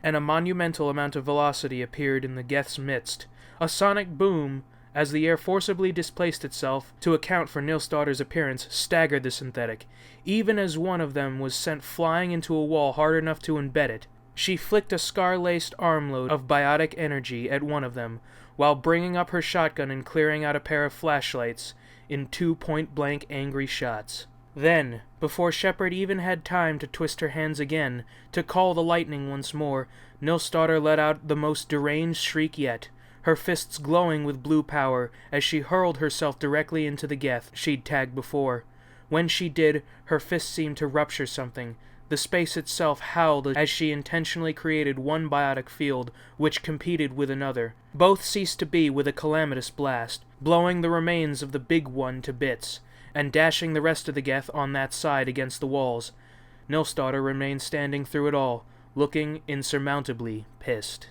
S1: and a monumental amount of velocity appeared in the Geth's midst. A sonic boom, as the air forcibly displaced itself to account for Nilsdaughter's appearance, staggered the synthetic, even as one of them was sent flying into a wall hard enough to embed it. She flicked a scar-laced armload of biotic energy at one of them, while bringing up her shotgun and clearing out a pair of flashlights. in 2 point-blank angry shots. Then, before Shepard even had time to twist her hands again, to call the lightning once more, Nilsdottir let out the most deranged shriek yet, her fists glowing with blue power as she hurled herself directly into the Geth she'd tagged before. When she did, her fist seemed to rupture something. The space itself howled as she intentionally created one biotic field which competed with another. Both ceased to be with a calamitous blast, blowing the remains of the big one to bits, and dashing the rest of the Geth on that side against the walls. Nilsdottir remained standing through it all, looking insurmountably pissed.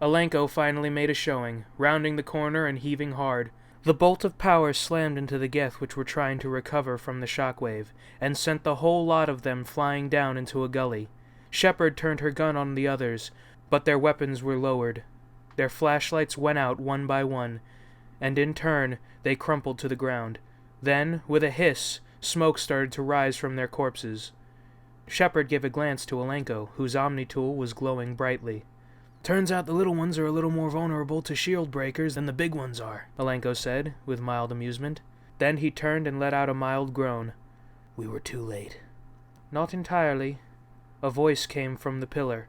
S1: Alenko finally made a showing, rounding the corner and heaving hard. The bolt of power slammed into the Geth which were trying to recover from the shockwave, and sent the whole lot of them flying down into a gully. Shepard turned her gun on the others, but their weapons were lowered. Their flashlights went out one by one, and in turn they crumpled to the ground. Then, with a hiss, smoke started to rise from their corpses. Shepard gave a glance to Alenko, whose Omni-tool was glowing brightly.
S3: "Turns out the little ones are a little more vulnerable to shield breakers than the big ones are,"
S1: Alenko said, with mild amusement. Then he turned and let out a mild groan.
S3: "We were too late."
S1: Not entirely. A voice came from the pillar.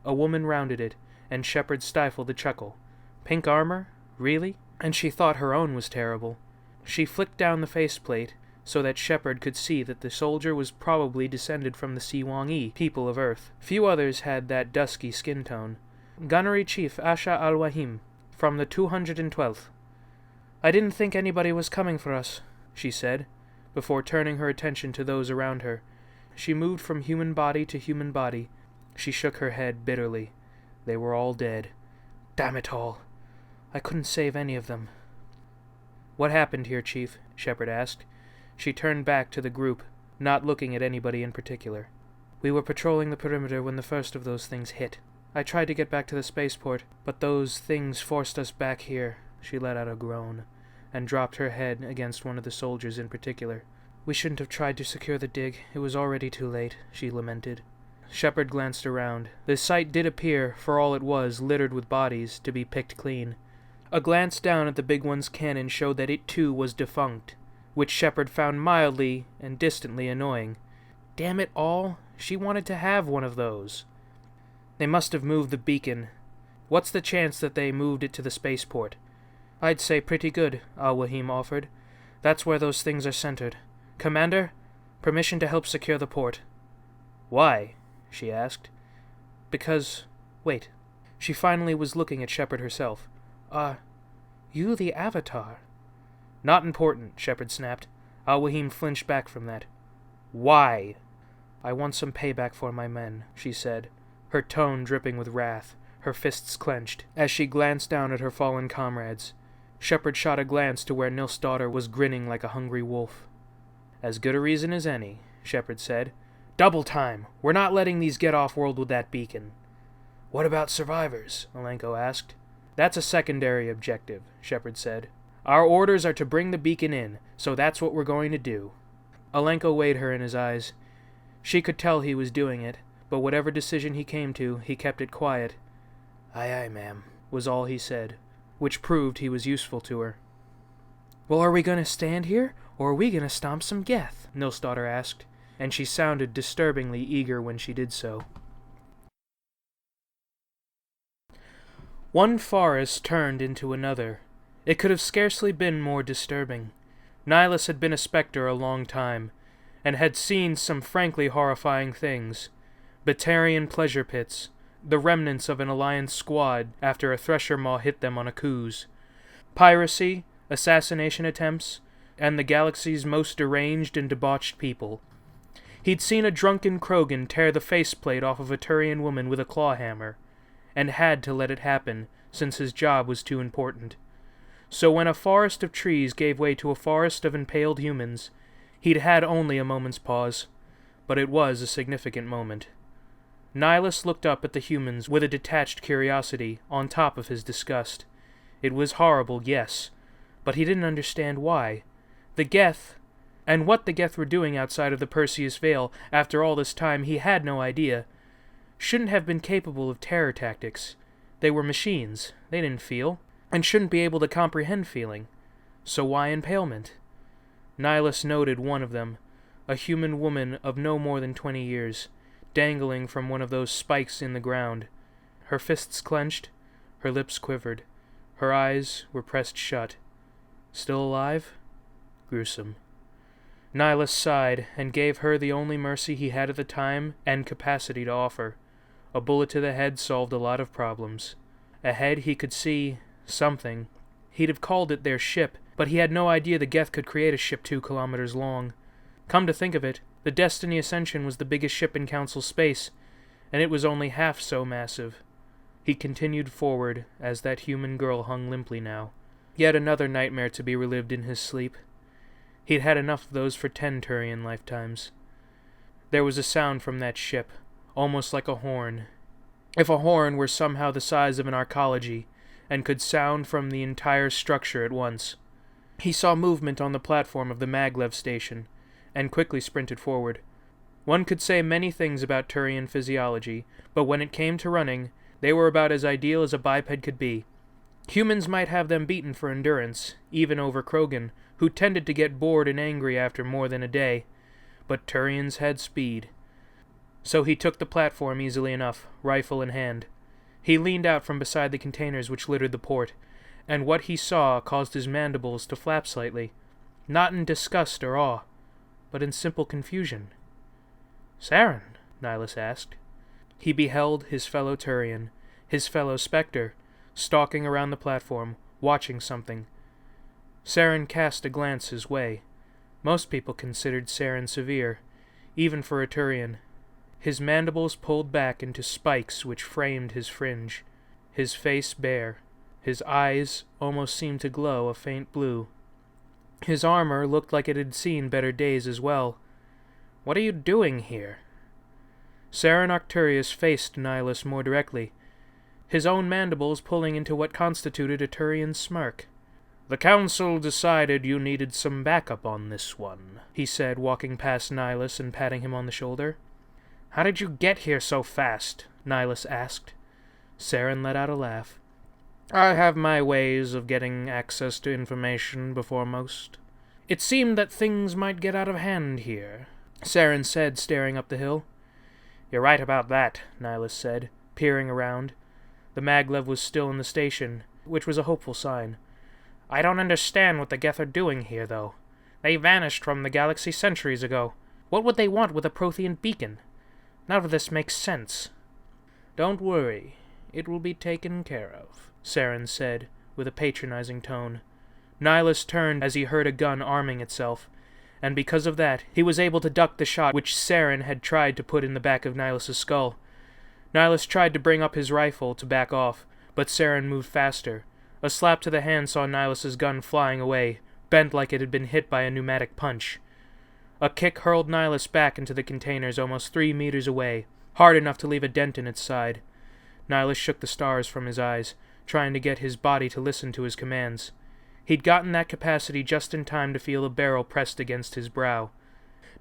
S1: A woman rounded it, and Shepard stifled a chuckle. Pink armor? Really? And she thought her own was terrible. She flicked down the faceplate, so that Shepard could see that the soldier was probably descended from the Siwang-Yi, people of Earth. Few others had that dusky skin tone. Gunnery Chief Asha al-Wahim, from the 212th. "I didn't think anybody was coming for us," she said, before turning her attention to those around her. She moved from human body to human body. She shook her head bitterly. They were all dead. Damn it all. I couldn't save any of them. "What happened here, Chief?" Shepard asked. She turned back to the group, not looking at anybody in particular. "We were patrolling the perimeter when the first of those things hit. I tried to get back to the spaceport, but those things forced us back here." She let out a groan, and dropped her head against one of the soldiers in particular. "We shouldn't have tried to secure the dig. It was already too late," she lamented. Shepard glanced around. The site did appear, for all it was, littered with bodies, to be picked clean. A glance down at the big one's cannon showed that it too was defunct, which Shepard found mildly and distantly annoying. Damn it all, she wanted to have one of those. They must have moved the beacon. What's the chance that they moved it to the spaceport? "I'd say pretty good," Al-Wahim offered. "That's where those things are centered. Commander, permission to help secure the port." "Why?" she asked. "Because... wait." She finally was looking at Shepard herself. "Are you the Avatar?" "Not important," Shepard snapped. Al-Wahim flinched back from that. "Why?" "I want some payback for my men," she said, her tone dripping with wrath, her fists clenched, as she glanced down at her fallen comrades. Shepard shot a glance to where Nilsdottir was grinning like a hungry wolf. "As good a reason as any," Shepard said. "Double time! We're not letting these get off-world with that beacon."
S3: "What about survivors?"
S1: Alenko asked. "That's a secondary objective," Shepard said. "Our orders are to bring the beacon in, so that's what we're going to do." Alenko weighed her in his eyes. She could tell he was doing it, but whatever decision he came to, he kept it quiet.
S3: "Aye, aye, ma'am,"
S1: was all he said, which proved he was useful to her.
S3: "Well, are we going to stand here, or are we going to stomp some Geth?"
S1: Nilsdottir asked, and she sounded disturbingly eager when she did so. One forest turned into another. It could have scarcely been more disturbing. Nihilus had been a spectre a long time, and had seen some frankly horrifying things. Batarian pleasure pits, the remnants of an Alliance squad after a Thresher Maw hit them on a cruise, piracy, assassination attempts, and the galaxy's most deranged and debauched people. He'd seen a drunken Krogan tear the faceplate off of a Turian woman with a clawhammer, and had to let it happen, since his job was too important. So when a forest of trees gave way to a forest of impaled humans, he'd had only a moment's pause, but it was a significant moment. Nihilus looked up at the humans with a detached curiosity on top of his disgust. It was horrible, yes, but he didn't understand why. The Geth, and what the Geth were doing outside of the Perseus Veil after all this time he had no idea, shouldn't have been capable of terror tactics. They were machines, they didn't feel, and shouldn't be able to comprehend feeling. So why impalement? Nihilus noted one of them, a human woman of no more than 20 years, dangling from one of those spikes in the ground. Her fists clenched, her lips quivered, her eyes were pressed shut. Still alive? Gruesome. Nihilus sighed and gave her the only mercy he had at the time and capacity to offer. A bullet to the head solved a lot of problems. Ahead he could see something. He'd have called it their ship, but he had no idea the Geth could create a ship 2 kilometers long. Come to think of it, the Destiny Ascension was the biggest ship in Council space, and it was only half so massive. He continued forward as that human girl hung limply now. Yet another nightmare to be relived in his sleep. He'd had enough of those for 10 Turian lifetimes. There was a sound from that ship, almost like a horn. If a horn were somehow the size of an arcology, and could sound from the entire structure at once. He saw movement on the platform of the maglev station, and quickly sprinted forward. One could say many things about Turian physiology, but when it came to running, they were about as ideal as a biped could be. Humans might have them beaten for endurance, even over Krogan, who tended to get bored and angry after more than a day, but Turians had speed. So he took the platform easily enough, rifle in hand. He leaned out from beside the containers which littered the port, and what he saw caused his mandibles to flap slightly, not in disgust or awe, but in simple confusion. "Saren?" Nihilus asked. He beheld his fellow Turian, his fellow Spectre, stalking around the platform, watching something. Saren cast a glance his way. Most people considered Saren severe, even for a Turian. His mandibles pulled back into spikes which framed his fringe, his face bare. His eyes almost seemed to glow a faint blue. His armor looked like it had seen better days as well. "What are you doing here?" Saren Arcturus faced Nihilus more directly, his own mandibles pulling into what constituted a Turian smirk. "The Council decided you needed some backup on this one," he said, walking past Nihilus and patting him on the shoulder. "How did you get here so fast?" Nihilus asked. Saren let out a laugh. "I have my ways of getting access to information before most. It seemed that things might get out of hand here," Saren said, staring up the hill. "You're right about that," Nihilus said, peering around. The maglev was still in the station, which was a hopeful sign. "I don't understand what the Geth are doing here, though. They vanished from the galaxy centuries ago. What would they want with a Prothean beacon? None of this makes sense." "Don't worry. It will be taken care of," Saren said, with a patronizing tone. Nihilus turned as he heard a gun arming itself, and because of that, he was able to duck the shot which Saren had tried to put in the back of Nihilus's skull. Nihilus tried to bring up his rifle to back off, but Saren moved faster. A slap to the hand saw Nihilus's gun flying away, bent like it had been hit by a pneumatic punch. A kick hurled Nihilus back into the containers almost 3 meters away, hard enough to leave a dent in its side. Nihilus shook the stars from his eyes, trying to get his body to listen to his commands. He'd gotten that capacity just in time to feel a barrel pressed against his brow.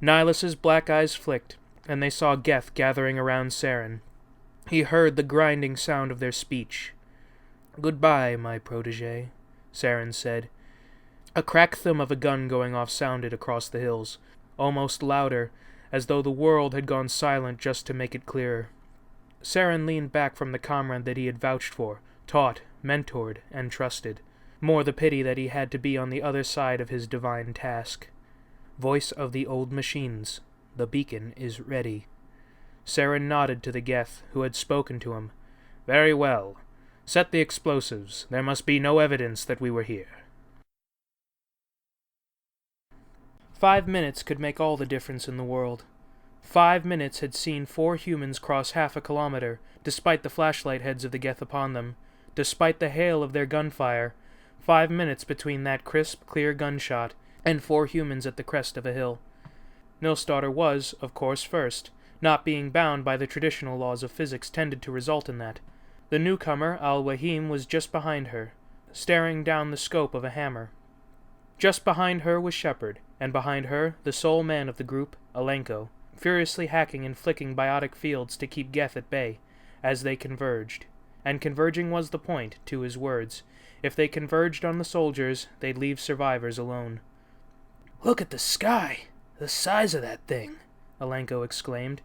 S1: Nihilus's black eyes flicked, and they saw Geth gathering around Saren. He heard the grinding sound of their speech. "Goodbye, my protégé," Saren said. A crack thump of a gun going off sounded across the hills, almost louder, as though the world had gone silent just to make it clearer. Saren leaned back from the comrade that he had vouched for, taught, mentored, and trusted. More the pity that he had to be on the other side of his divine task. Voice of the old machines. The beacon is ready. Saren nodded to the Geth, who had spoken to him. "Very well. Set the explosives. There must be no evidence that we were here." 5 minutes could make all the difference in the world. 5 minutes had seen 4 humans cross half a kilometer, despite the flashlight heads of the Geth upon them, despite the hail of their gunfire. 5 minutes between that crisp, clear gunshot and 4 humans at the crest of a hill. Nilsdaughter was, of course, first, not being bound by the traditional laws of physics tended to result in that. The newcomer, Al-Wahim, was just behind her, staring down the scope of a hammer. Just behind her was Shepard, and behind her, the sole man of the group, Alenko, furiously hacking and flicking biotic fields to keep Geth at bay, as they converged. And converging was the point, to his words. If they converged on the soldiers, they'd leave survivors alone.
S3: "Look at the sky! The size of that thing!"
S1: Alenko exclaimed.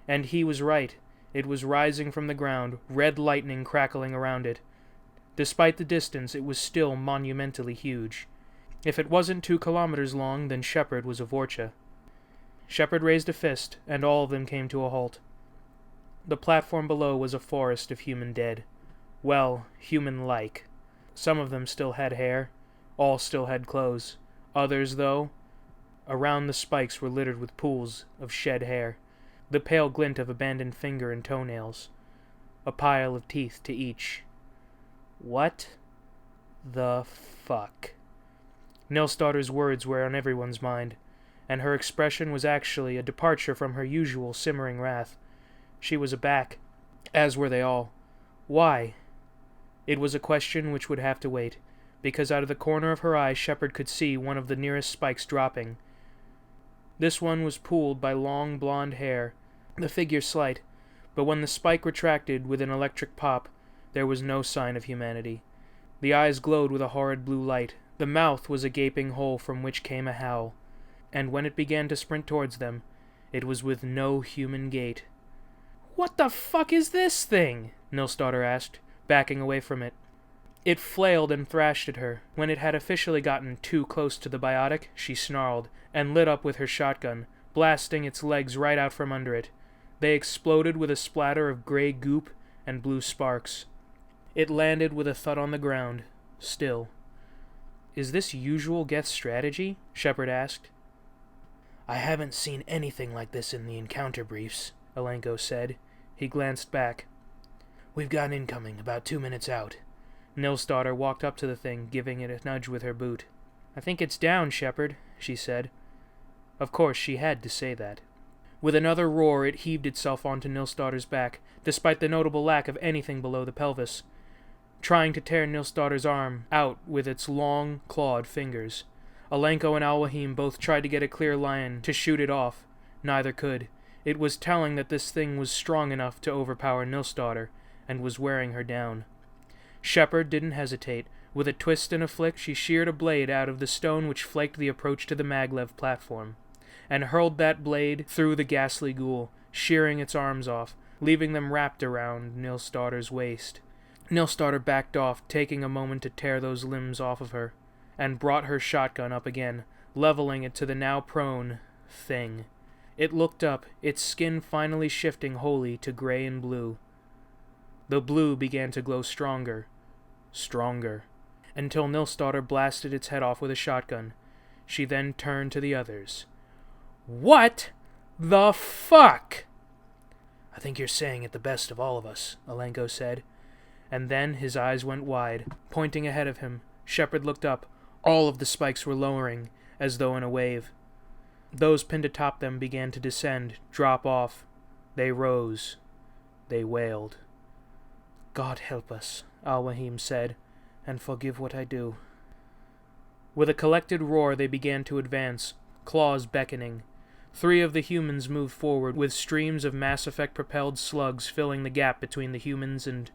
S1: And he was right. It was rising from the ground, red lightning crackling around it. Despite the distance, it was still monumentally huge. If it wasn't 2 kilometers long, then Shepard was a Vorcha. Shepard raised a fist, and all of them came to a halt. The platform below was a forest of human dead. Well, human-like. Some of them still had hair. All still had clothes. Others, though, around the spikes were littered with pools of shed hair, the pale glint of abandoned finger and toenails, a pile of teeth to each. What the fuck? Nilsdotter's words were on everyone's mind, and her expression was actually a departure from her usual simmering wrath. She was aback, as were they all. Why? It was a question which would have to wait, because out of the corner of her eye Shepard could see one of the nearest spikes dropping. This one was pooled by long blonde hair, the figure slight, but when the spike retracted with an electric pop, there was no sign of humanity. The eyes glowed with a horrid blue light, the mouth was a gaping hole from which came a howl, and when it began to sprint towards them, it was with no human gait. "What the fuck is this thing?" Nilsdotter asked, backing away from it. It flailed and thrashed at her. When it had officially gotten too close to the biotic, she snarled, and lit up with her shotgun, blasting its legs right out from under it. They exploded with a splatter of gray goop and blue sparks. It landed with a thud on the ground, still. "Is this usual Geth strategy?" Shepard asked.
S3: "I haven't seen anything like this in the encounter briefs,"
S1: Alenko said. He glanced back.
S3: "We've got incoming, about 2 minutes out."
S1: Nilsdotter walked up to the thing, giving it a nudge with her boot. "I think it's down, Shepard," she said. Of course, she had to say that. With another roar, it heaved itself onto Nilsdotter's back, despite the notable lack of anything below the pelvis, trying to tear Nilsdotter's arm out with its long, clawed fingers. Alenko and Alwahim both tried to get a clear line to shoot it off. Neither could. It was telling that this thing was strong enough to overpower Nilsdotter, and was wearing her down. Shepard didn't hesitate. With a twist and a flick, she sheared a blade out of the stone which flaked the approach to the maglev platform, and hurled that blade through the ghastly ghoul, shearing its arms off, leaving them wrapped around Nilsdotter's waist. Nilsdotter backed off, taking a moment to tear those limbs off of her, and brought her shotgun up again, leveling it to the now prone thing. It looked up, its skin finally shifting wholly to gray and blue. The blue began to glow stronger, until Nilsdotter blasted its head off with a shotgun. She then turned to the others. "What the fuck?"
S3: "I think you're saying it the best of all of us,"
S1: Alenko said, and then his eyes went wide. Pointing ahead of him, Shepard looked up. All of the spikes were lowering, as though in a wave. Those pinned atop them began to descend, drop off. They rose. They wailed.
S3: "God help us," Alwahim said, "and forgive what I do."
S1: With a collected roar they began to advance, claws beckoning. 3 of the humans moved forward, with streams of Mass Effect-propelled slugs filling the gap between the humans and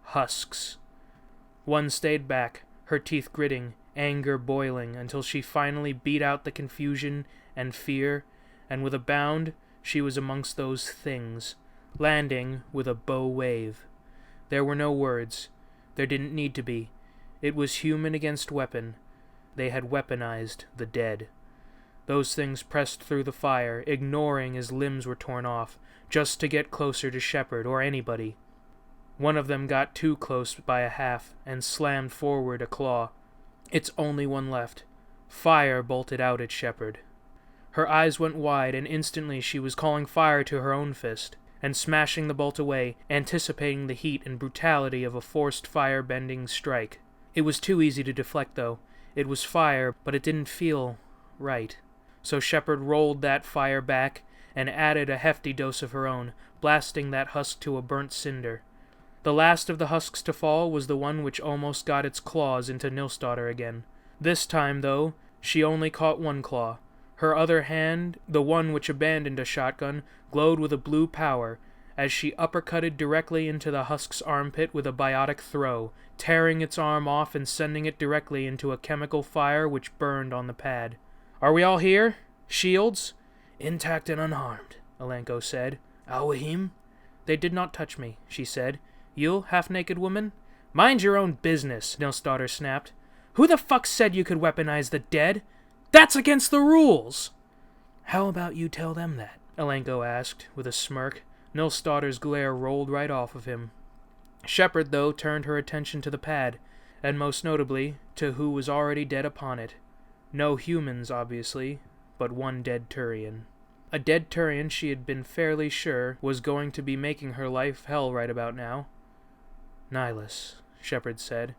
S1: husks. One stayed back, her teeth gritting, anger boiling, until she finally beat out the confusion and fear, and with a bound she was amongst those things, landing with a bow wave. There were no words. There didn't need to be. It was human against weapon. They had weaponized the dead. Those things pressed through the fire, ignoring as limbs were torn off, just to get closer to Shepard or anybody. One of them got too close by a half, and slammed forward a claw. Its only one left. Fire bolted out at Shepard. Her eyes went wide, and instantly she was calling fire to her own fist, and smashing the bolt away, anticipating the heat and brutality of a forced fire-bending strike. It was too easy to deflect, though. It was fire, but it didn't feel right. So Shepard rolled that fire back, and added a hefty dose of her own, blasting that husk to a burnt cinder. The last of the husks to fall was the one which almost got its claws into Nilsdotter again. This time, though, she only caught one claw. Her other hand, the one which abandoned a shotgun, glowed with a blue power, as she uppercutted directly into the husk's armpit with a biotic throw, tearing its arm off and sending it directly into a chemical fire which burned on the pad. "Are we all here? Shields?"
S3: "Intact and unharmed," Alenko said. "Al-Wahim?"
S1: "They did not touch me," she said. "You, half-naked woman?" "Mind your own business," Nilsdaughter snapped. "Who the fuck said you could weaponize the dead? That's against the rules!"
S3: "How about you tell them that?"
S1: Alenko asked, with a smirk. Nilsdaugher's glare rolled right off of him. Shepard, though, turned her attention to the pad, and most notably to who was already dead upon it. No humans, obviously, but one dead Turian. A dead Turian she had been fairly sure was going to be making her life hell right about now. "Nihilus," Shepard said.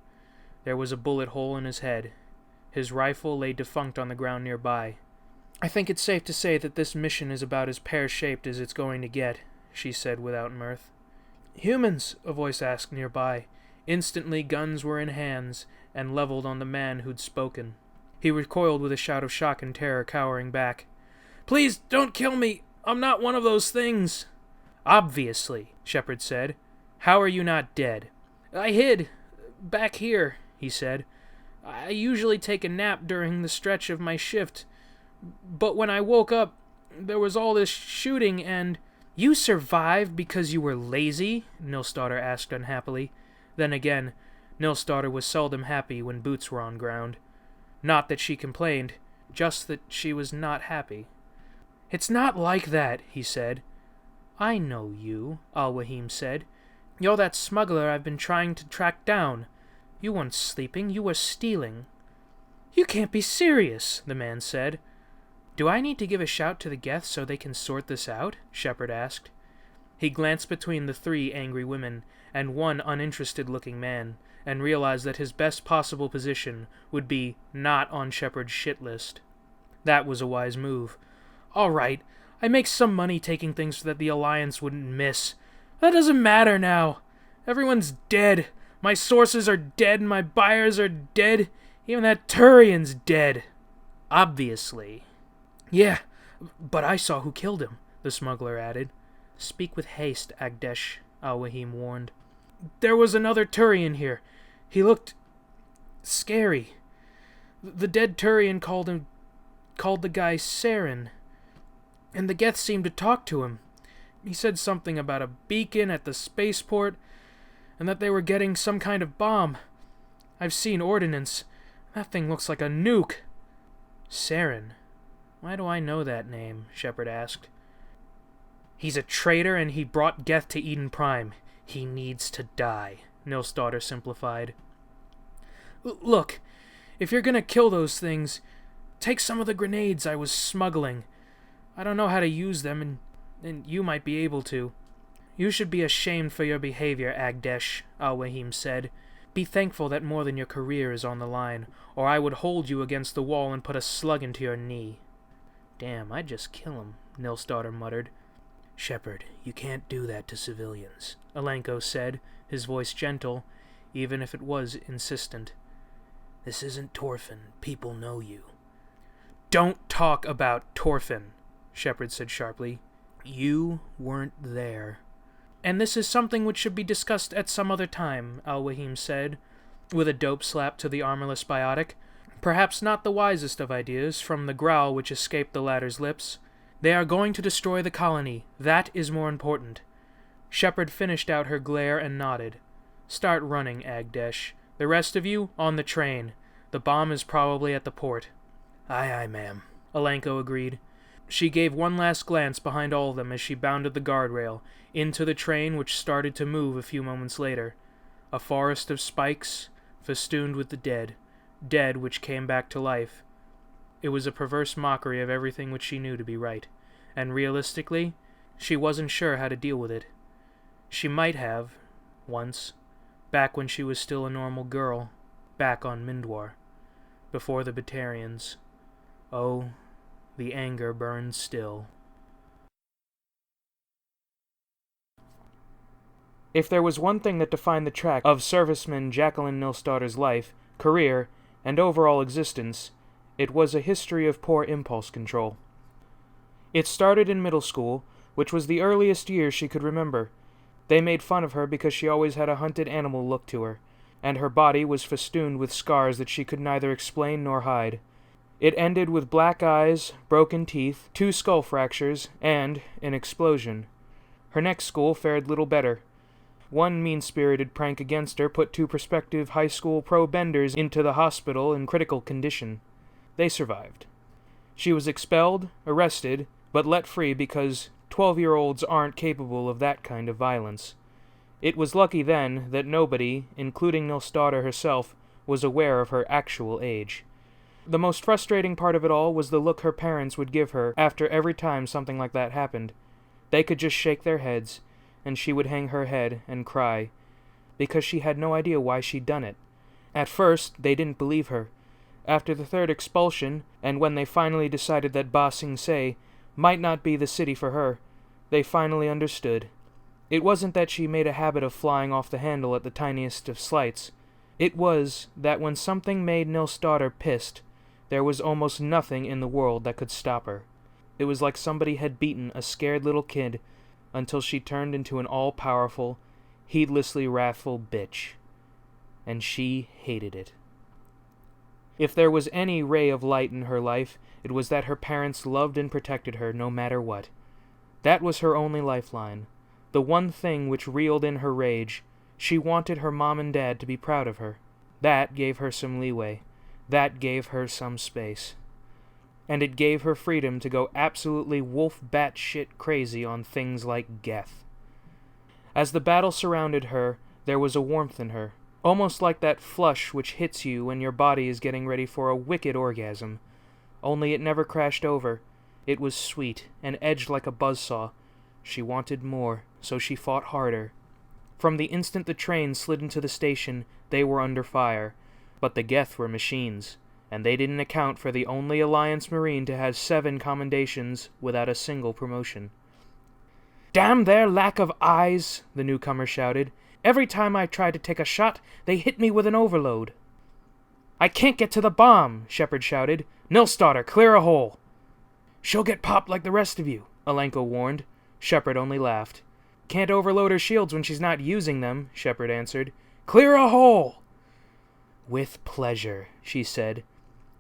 S1: There was a bullet hole in his head. His rifle lay defunct on the ground nearby. "I think it's safe to say that this mission is about as pear-shaped as it's going to get," she said without mirth. "Humans?" a voice asked nearby. Instantly guns were in hands and leveled on the man who'd spoken. He recoiled with a shout of shock and terror, cowering back. "Please, don't kill me! I'm not one of those things!" "Obviously," Shepard said. "How are you not dead?" "I hid. Back here," he said. "I usually take a nap during the stretch of my shift. But when I woke up, there was all this shooting and—" "You survived because you were lazy?" Nilsdaughter asked unhappily. Then again, Nilsdaughter was seldom happy when boots were on ground. Not that she complained, just that she was not happy. "It's not like that," he said. "I know you," Al-Wahim said. "You're that smuggler I've been trying to track down. You weren't sleeping, you were stealing." "You can't be serious," the man said. "Do I need to give a shout to the Geth so they can sort this out?" Shepard asked. He glanced between the 3 angry women and 1 uninterested-looking man, and realized that his best possible position would be not on Shepard's shit list. That was a wise move. "All right, I make some money taking things that the Alliance wouldn't miss. That doesn't matter now. Everyone's dead. My sources are dead, my buyers are dead. Even that Turian's dead." "Obviously." "Yeah, but I saw who killed him," the smuggler added. "Speak with haste, Agdesh," Al-Wahim warned. "There was another Turian here. He looked scary. The dead Turian called the guy Saren, and the Geth seemed to talk to him. He said something about a beacon at the spaceport, and that they were getting some kind of bomb. I've seen ordnance. That thing looks like a nuke." "Saren? Why do I know that name?" Shepard asked. "He's a traitor, and he brought Geth to Eden Prime. He needs to die," Nilsdaughter simplified. "Look, if you're gonna kill those things, take some of the grenades I was smuggling. I don't know how to use them, and you might be able to." "You should be ashamed for your behavior, Agdesh," Al-Wahim said. "Be thankful that more than your career is on the line, or I would hold you against the wall and put a slug into your knee." "Damn, I'd just kill him," Nilsdaughter muttered. "Shepard, you can't do that to civilians," Alenko said, his voice gentle, even if it was insistent. "This isn't Torfin. People know you." "Don't talk about Torfin," Shepard said sharply. "You weren't there." "And this is something which should be discussed at some other time," Al-Wahim said, with a dope slap to the armorless biotic. Perhaps not the wisest of ideas, from the growl which escaped the latter's lips. "They are going to destroy the colony. That is more important." Shepard finished out her glare and nodded. "Start running, Agdesh. The rest of you, on the train. The bomb is probably at the port." "Aye, aye, ma'am," Alenko agreed. She gave one last glance behind all of them as she bounded the guardrail, into the train which started to move a few moments later. A forest of spikes, festooned with the dead which came back to life. It was a perverse mockery of everything which she knew to be right, and realistically, she wasn't sure how to deal with it. She might have, once, back when she was still a normal girl, back on Mindwar, before the Batarians. Oh, the anger burned still. If there was one thing that defined the track of serviceman Jacqueline Nilsdaughter's life, career, and overall existence, it was a history of poor impulse control. It started in middle school, which was the earliest years she could remember. They made fun of her because she always had a hunted animal look to her, and her body was festooned with scars that she could neither explain nor hide. It ended with black eyes, broken teeth, 2 skull fractures, and an explosion. Her next school fared little better. One mean-spirited prank against her put 2 prospective high school pro benders into the hospital in critical condition. They survived. She was expelled, arrested, but let free because 12-year-olds aren't capable of that kind of violence. It was lucky then that nobody, including Nilsdottir herself, was aware of her actual age. The most frustrating part of it all was the look her parents would give her after every time something like that happened. They could just shake their heads, and she would hang her head and cry, because she had no idea why she'd done it. At first, they didn't believe her. After the 3rd expulsion, and when they finally decided that Ba Sing Se might not be the city for her, they finally understood. It wasn't that she made a habit of flying off the handle at the tiniest of slights. It was that when something made Nilsdottir pissed, there was almost nothing in the world that could stop her. It was like somebody had beaten a scared little kid until she turned into an all-powerful, heedlessly wrathful bitch. And she hated it. If there was any ray of light in her life, it was that her parents loved and protected her no matter what. That was her only lifeline. The one thing which reeled in her rage. She wanted her mom and dad to be proud of her. That gave her some leeway. That gave her some space. And it gave her freedom to go absolutely wolf batshit crazy on things like Geth. As the battle surrounded her, there was a warmth in her, almost like that flush which hits you when your body is getting ready for a wicked orgasm. Only it never crashed over. It was sweet, and edged like a buzzsaw. She wanted more, so she fought harder. From the instant the train slid into the station, they were under fire. But the Geth were machines, and they didn't account for the only Alliance Marine to have 7 commendations without a single promotion. "Damn their lack of eyes!" the newcomer shouted. "Every time I try to take a shot, they hit me with an overload." "I can't get to the bomb!" Shepard shouted. "Nilsdottir, clear a hole!" "She'll get popped like the rest of you," Alenko warned. Shepard only laughed. "Can't overload her shields when she's not using them," Shepard answered. "Clear a hole!" "With pleasure," she said.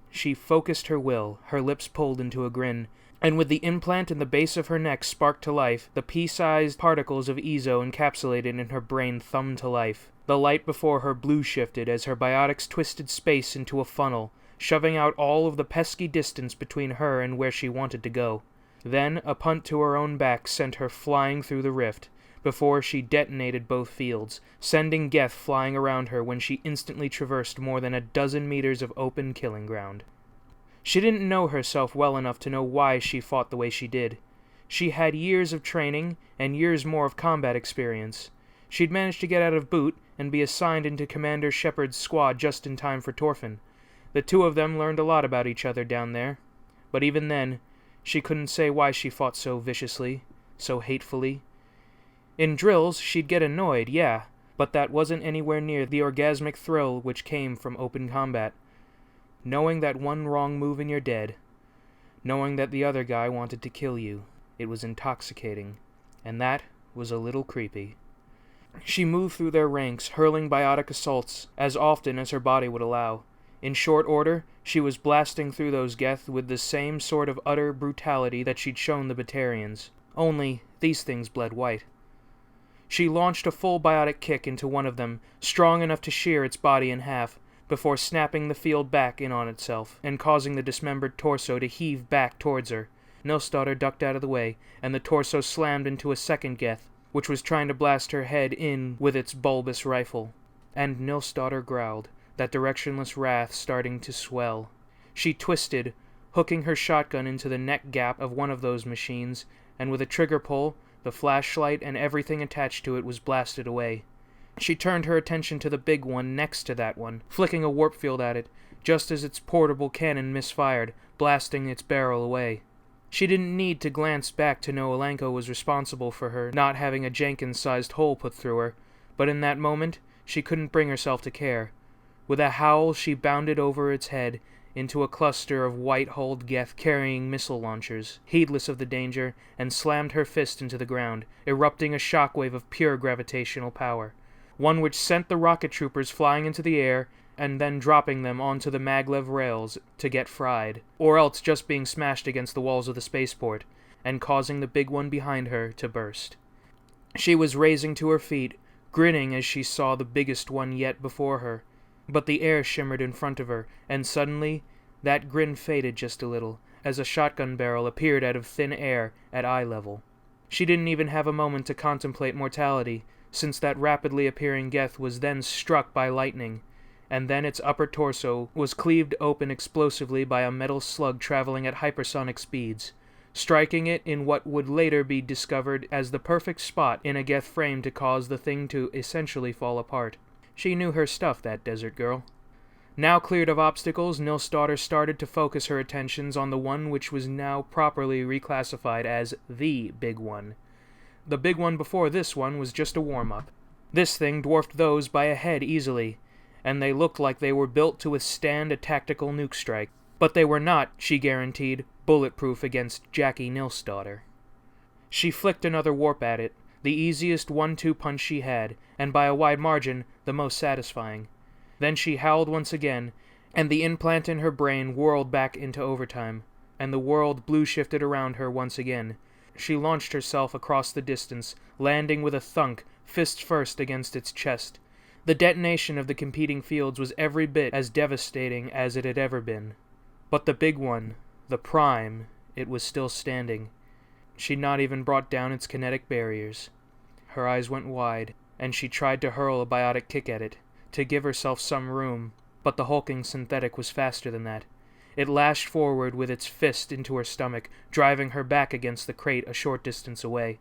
S1: She focused her will, her lips pulled into a grin, and with the implant in the base of her neck sparked to life, the pea-sized particles of Eezo encapsulated in her brain thumbed to life. The light before her blue shifted as her biotics twisted space into a funnel, shoving out all of the pesky distance between her and where she wanted to go. Then a punt to her own back sent her flying through the rift, before she detonated both fields, sending Geth flying around her when she instantly traversed more than a dozen meters of open killing ground. She didn't know herself well enough to know why she fought the way she did. She had years of training and years more of combat experience. She'd managed to get out of boot and be assigned into Commander Shepard's squad just in time for Torfin. The 2 of them learned a lot about each other down there. But even then, she couldn't say why she fought so viciously, so hatefully. In drills, she'd get annoyed, yeah, but that wasn't anywhere near the orgasmic thrill which came from open combat. Knowing that one wrong move and you're dead. Knowing that the other guy wanted to kill you. It was intoxicating. And that was a little creepy. She moved through their ranks, hurling biotic assaults as often as her body would allow. In short order, she was blasting through those Geth with the same sort of utter brutality that she'd shown the Batarians. Only, these things bled white. She launched a full biotic kick into one of them, strong enough to shear its body in half, before snapping the field back in on itself, and causing the dismembered torso to heave back towards her. Nilsdottir ducked out of the way, and the torso slammed into a second Geth, which was trying to blast her head in with its bulbous rifle. And Nilsdottir growled, that directionless wrath starting to swell. She twisted, hooking her shotgun into the neck gap of one of those machines, and with a trigger pull, the flashlight and everything attached to it was blasted away. She turned her attention to the big one next to that one, flicking a warp field at it, just as its portable cannon misfired, blasting its barrel away. She didn't need to glance back to know Alenko was responsible for her not having a Jenkins-sized hole put through her, but in that moment, she couldn't bring herself to care. With a howl, she bounded over its head, into a cluster of white-hulled Geth carrying missile launchers, heedless of the danger, and slammed her fist into the ground, erupting a shockwave of pure gravitational power, one which sent the rocket troopers flying into the air and then dropping them onto the maglev rails to get fried, or else just being smashed against the walls of the spaceport, and causing the big one behind her to burst. She was raising to her feet, grinning as she saw the biggest one yet before her, but the air shimmered in front of her, and suddenly that grin faded just a little, as a shotgun barrel appeared out of thin air at eye level. She didn't even have a moment to contemplate mortality, since that rapidly appearing Geth was then struck by lightning, and then its upper torso was cleaved open explosively by a metal slug traveling at hypersonic speeds, striking it in what would later be discovered as the perfect spot in a Geth frame to cause the thing to essentially fall apart. She knew her stuff, that desert girl. Now cleared of obstacles, Nilsdaughter started to focus her attentions on the one which was now properly reclassified as the Big One. The big one before this one was just a warm-up. This thing dwarfed those by a head easily, and they looked like they were built to withstand a tactical nuke strike. But they were not, she guaranteed, bulletproof against Jackie Nilsdaughter. She flicked another warp at it, the easiest 1-2 punch she had, and by a wide margin, the most satisfying. Then she howled once again, and the implant in her brain whirled back into overtime, and the world blue-shifted around her once again. She launched herself across the distance, landing with a thunk, fist first against its chest. The detonation of the competing fields was every bit as devastating as it had ever been. But the big one, the prime, it was still standing. She'd not even brought down its kinetic barriers. Her eyes went wide, and she tried to hurl a biotic kick at it, to give herself some room, but the hulking synthetic was faster than that. It lashed forward with its fist into her stomach, driving her back against the crate a short distance away.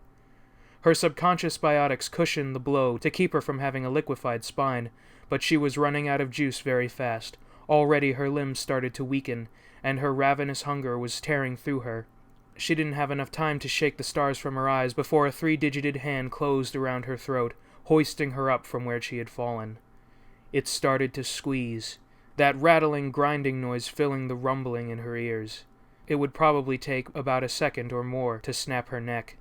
S1: Her subconscious biotics cushioned the blow to keep her from having a liquefied spine, but she was running out of juice very fast. Already her limbs started to weaken, and her ravenous hunger was tearing through her. She didn't have enough time to shake the stars from her eyes before a 3-digited hand closed around her throat, hoisting her up from where she had fallen. It started to squeeze, that rattling, grinding noise filling the rumbling in her ears. It would probably take about a second or more to snap her neck.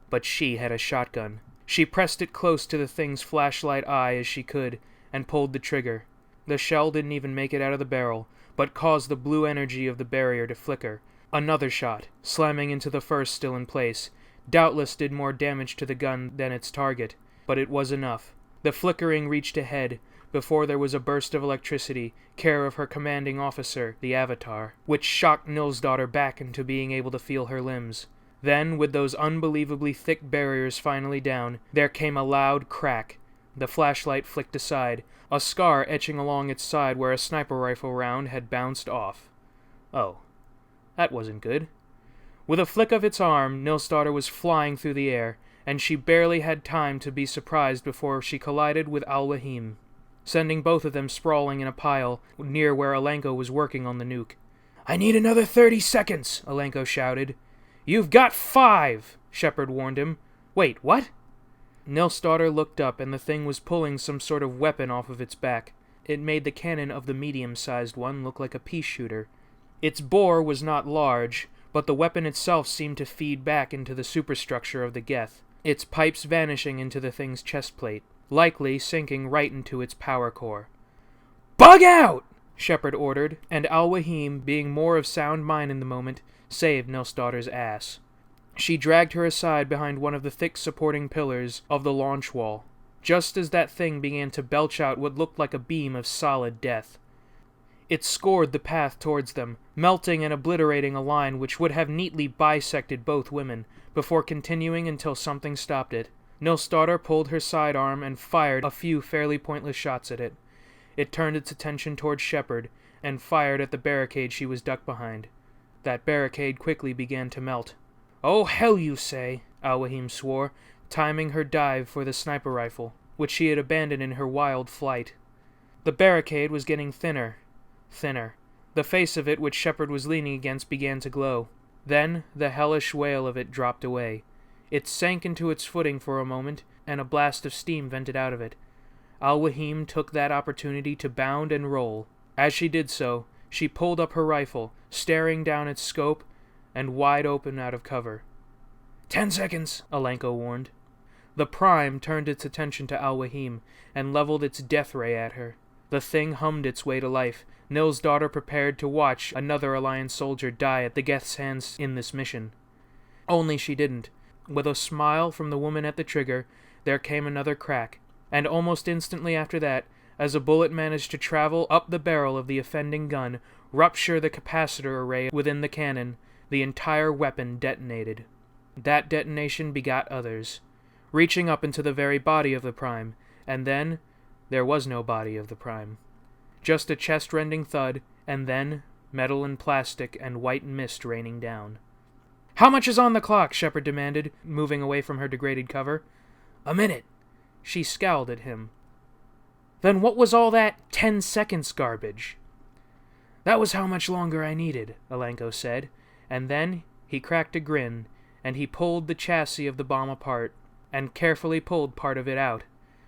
S1: But she had a shotgun. She pressed it close to the thing's flashlight eye as she could, and pulled the trigger. The shell didn't even make it out of the barrel, but caused the blue energy of the barrier to flicker. Another shot, slamming into the first still in place, doubtless did more damage to the gun than its target, but it was enough. The flickering reached ahead, before there was a burst of electricity, care of her commanding officer, the Avatar, which shocked Nilsdaughter back into being able to feel her limbs. Then, with those unbelievably thick barriers finally down, there came a loud crack. The flashlight flicked aside, a scar etching along its side where a sniper rifle round had bounced off. Oh, that wasn't good. With a flick of its arm, Nilsdaughter was flying through the air, and she barely had time to be surprised before she collided with Al-Wahim, sending both of them sprawling in a pile near where Alenko was working on the nuke. "I need another 30 seconds, Alenko shouted. "You've got 5, Shepard warned him. "Wait, what?" Nilsdaughter looked up, and the thing was pulling some sort of weapon off of its back. It made the cannon of the medium-sized one look like a pea shooter. Its bore was not large, but the weapon itself seemed to feed back into the superstructure of the Geth, its pipes vanishing into the thing's chest plate, likely sinking right into its power core. "Bug out!" Shepard ordered, and Al-Wahim, being more of sound mind in the moment, saved Nilsdaugher's ass. She dragged her aside behind one of the thick supporting pillars of the launch wall, just as that thing began to belch out what looked like a beam of solid death. It scored the path towards them, melting and obliterating a line which would have neatly bisected both women, before continuing until something stopped it. Nilsdaughter pulled her sidearm and fired a few fairly pointless shots at it. It turned its attention towards Shepard, and fired at the barricade she was ducked behind. That barricade quickly began to melt. "Oh, hell you say," Al-Wahim swore, timing her dive for the sniper rifle, which she had abandoned in her wild flight. The barricade was getting thinner. The face of it which Shepard was leaning against began to glow. Then the hellish wail of it dropped away. It sank into its footing for a moment, and a blast of steam vented out of it. Al-Wahim took that opportunity to bound and roll. As she did so, She pulled up her rifle, staring down its scope, and wide open out of cover.
S3: 10 seconds,
S1: Alenko warned. The Prime turned its attention to Al-Wahim and leveled its death ray at her. The thing hummed its way to life. Nil's daughter prepared to watch another Alliance soldier die at the Geth's hands in this mission. Only she didn't. With a smile from the woman at the trigger, there came another crack, and almost instantly after that, as a bullet managed to travel up the barrel of the offending gun, rupture the capacitor array within the cannon, the entire weapon detonated. That detonation begot others, reaching up into the very body of the Prime, and then there was no body of the Prime. Just a chest-rending thud, and then metal and plastic and white mist raining down.
S3: "How much is on the clock?"
S1: Shepard demanded, moving away from her degraded cover.
S3: "A minute."
S1: She scowled at him. "Then what was all that 10 seconds garbage?"
S3: "That was how much longer I needed,"
S1: Alenko said, and then he cracked a grin, and he pulled the chassis of the bomb apart, and carefully pulled part of it out,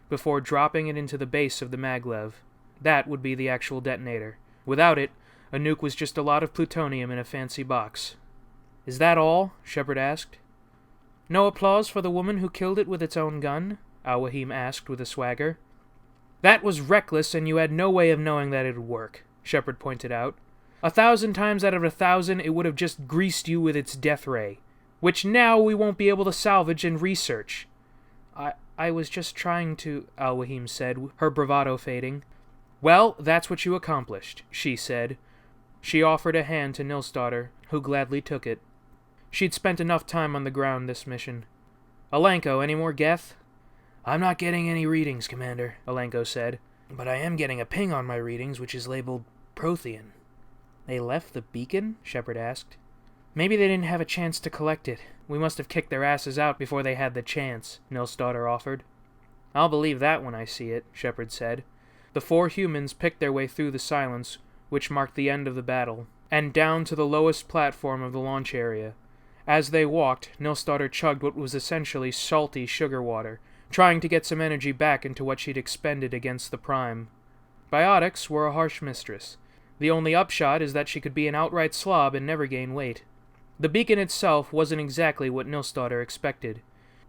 S1: before dropping it into the base of the maglev. That would be the actual detonator. Without it, a nuke was just a lot of plutonium in a fancy box. "Is that all?" Shepard asked. "No applause for the woman who killed it with its own gun?" Al-Wahim asked with a swagger. "That was reckless, and you had no way of knowing that it would work," Shepard pointed out. 1,000 times out of 1,000 it would have just greased you with its death ray, which now we won't be able to salvage and research." I was just trying to," Al-Wahim said, her bravado fading. "Well, that's what you accomplished," she said. She offered a hand to Nil's daughter, who gladly took it. She'd spent enough time on the ground this mission. "Alenko, any more Geth?"
S3: "I'm not getting any readings, Commander," Alenko said. "But I am getting a ping on my readings, which is labeled Prothean."
S1: "They left the beacon?" Shepard asked. "Maybe they didn't have a chance to collect it. We must have kicked their asses out before they had the chance," Nil's daughter offered. "I'll believe that when I see it," Shepard said. The 4 humans picked their way through the silence, which marked the end of the battle, and down to the lowest platform of the launch area. As they walked, Nil's daughter chugged what was essentially salty sugar water, trying to get some energy back into what she'd expended against the Prime. Biotics were a harsh mistress. The only upshot is that she could be an outright slob and never gain weight. The beacon itself wasn't exactly what Nil's daughter expected.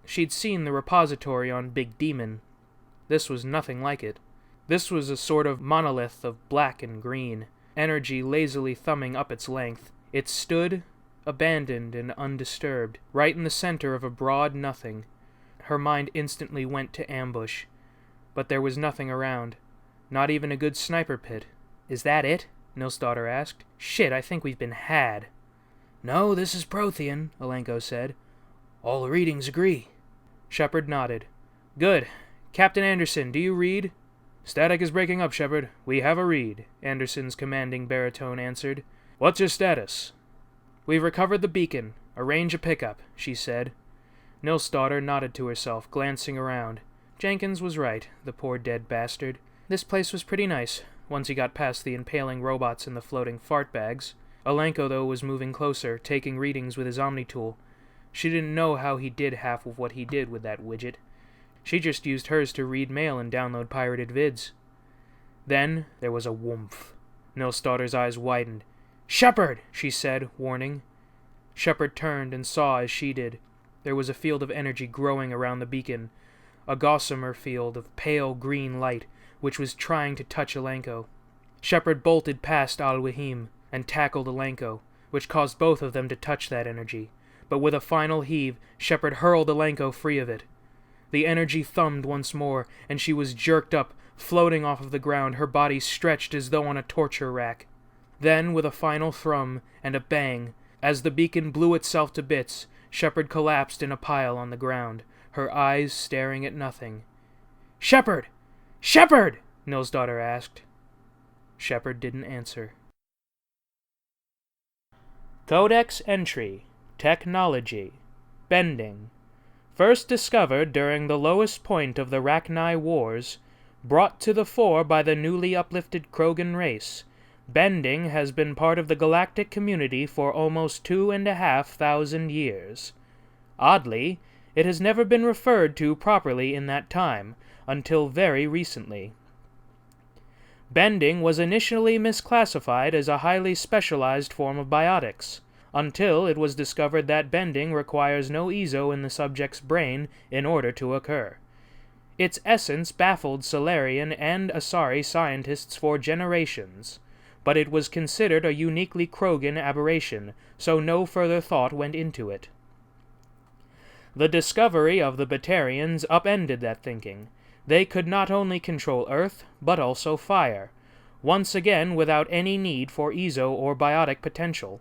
S1: She'd seen the repository on Big Demon. This was nothing like it. This was a sort of monolith of black and green, energy lazily thumbing up its length. It stood, abandoned and undisturbed, right in the center of a broad nothing. Her mind instantly went to ambush. But there was nothing around. Not even a good sniper pit. "Is that it?" Nil's daughter asked. "Shit, I think we've been had."
S3: "No, this is Prothean," Alenko said. "All the readings agree."
S1: Shepard nodded. "Good. Captain Anderson, do you read?"
S4: "Static is breaking up, Shepard. We have a read," Anderson's commanding baritone answered. "What's your status?"
S1: "We've recovered the beacon. Arrange a pickup," she said. Nil's daughter nodded to herself, glancing around. Jenkins was right, the poor dead bastard. This place was pretty nice, once he got past the impaling robots and the floating fart bags. Alenko, though, was moving closer, taking readings with his Omni-tool. She didn't know how he did half of what he did with that widget. She just used hers to read mail and download pirated vids. Then there was a whoomph. Nil's daughter's eyes widened. "Shepard!" she said, warning. Shepard turned and saw as she did. There was a field of energy growing around the beacon, a gossamer field of pale green light, which was trying to touch Alenko. Shepard bolted past Al-Wahim and tackled Alenko, which caused both of them to touch that energy. But with a final heave, Shepard hurled Alenko free of it. The energy thumbed once more, and she was jerked up, floating off of the ground, her body stretched as though on a torture rack. Then, with a final thrum and a bang, as the beacon blew itself to bits, Shepard collapsed in a pile on the ground, her eyes staring at nothing. "Shepard! Shepard!" Nil's daughter asked. Shepard didn't answer. Codex Entry. Technology. Bending. First discovered during the lowest point of the Rachni Wars, brought to the fore by the newly uplifted Krogan race, bending has been part of the galactic community for almost 2,500 years. Oddly, it has never been referred to properly in that time, until very recently.
S4: Bending was initially misclassified as a highly specialized form of biotics, until it was discovered that bending requires no eezo in the subject's brain in order to occur. Its essence baffled Solarian and Asari scientists for generations, but it was considered a uniquely Krogan aberration, so no further thought went into it. The discovery of the Batarians upended that thinking. They could not only control Earth, but also fire, once again without any need for eezo or biotic potential.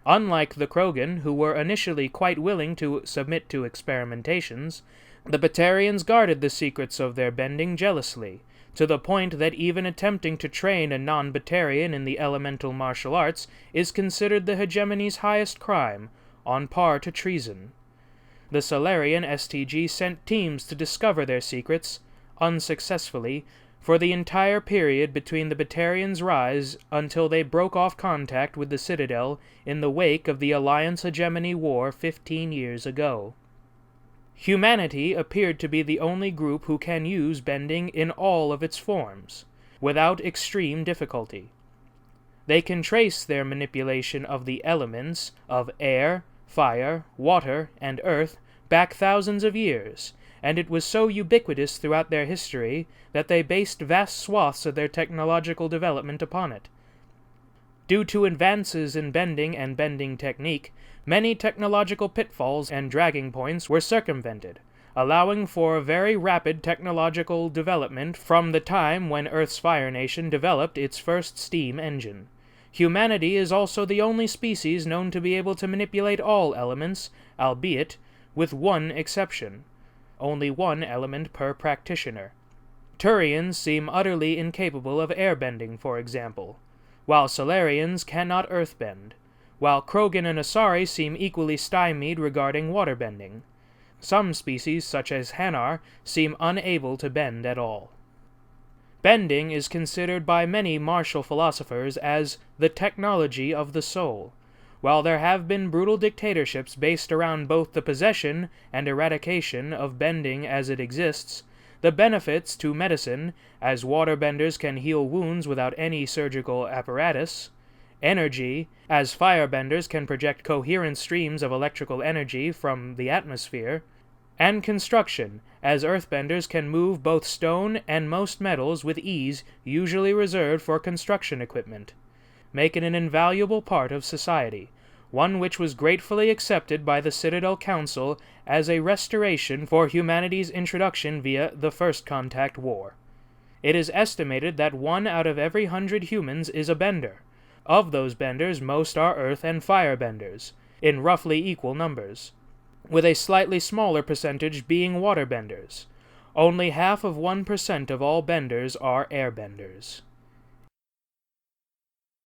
S4: Unlike the Krogan, who were initially quite willing to submit to experimentations, the Batarians guarded the secrets of their bending jealously, to the point that even attempting to train a non-Batarian in the elemental martial arts is considered the hegemony's highest crime, on par to treason. The Solarian STG sent teams to discover their secrets, unsuccessfully, for the entire period between the Batarians' rise until they broke off contact with the Citadel in the wake of the Alliance Hegemony War 15 years ago. Humanity appeared to be the only group who can use bending in all of its forms, without extreme difficulty. They can trace their manipulation of the elements of air, fire, water, and earth back thousands of years, and it was so ubiquitous throughout their history that they based vast swaths of their technological development upon it. Due to advances in bending and bending technique, many technological pitfalls and dragging points were circumvented, allowing for a very rapid technological development from the time when Earth's Fire Nation developed its first steam engine. Humanity is also the only species known to be able to manipulate all elements, albeit with one exception. Only one element per practitioner. Turians seem utterly incapable of airbending, for example, while Solarians cannot earthbend, while Krogan and Asari seem equally stymied regarding waterbending. Some species, such as Hanar, seem unable to bend at all. Bending is considered by many martial philosophers as the technology of the soul. While there have been brutal dictatorships based around both the possession and eradication of bending as it exists, the benefits to medicine, as waterbenders can heal wounds without any surgical apparatus, energy, as firebenders can project coherent streams of electrical energy from the atmosphere, and construction, as earthbenders can move both stone and most metals with ease usually reserved for construction equipment, make it an invaluable part of society, one which was gratefully accepted by the Citadel Council as a restoration for humanity's introduction via the First Contact War. It is estimated that 1 out of every 100 humans is a bender. Of those benders, most are earth and fire benders, in roughly equal numbers, with a slightly smaller percentage being water benders. Only half of 1% of all benders are airbenders.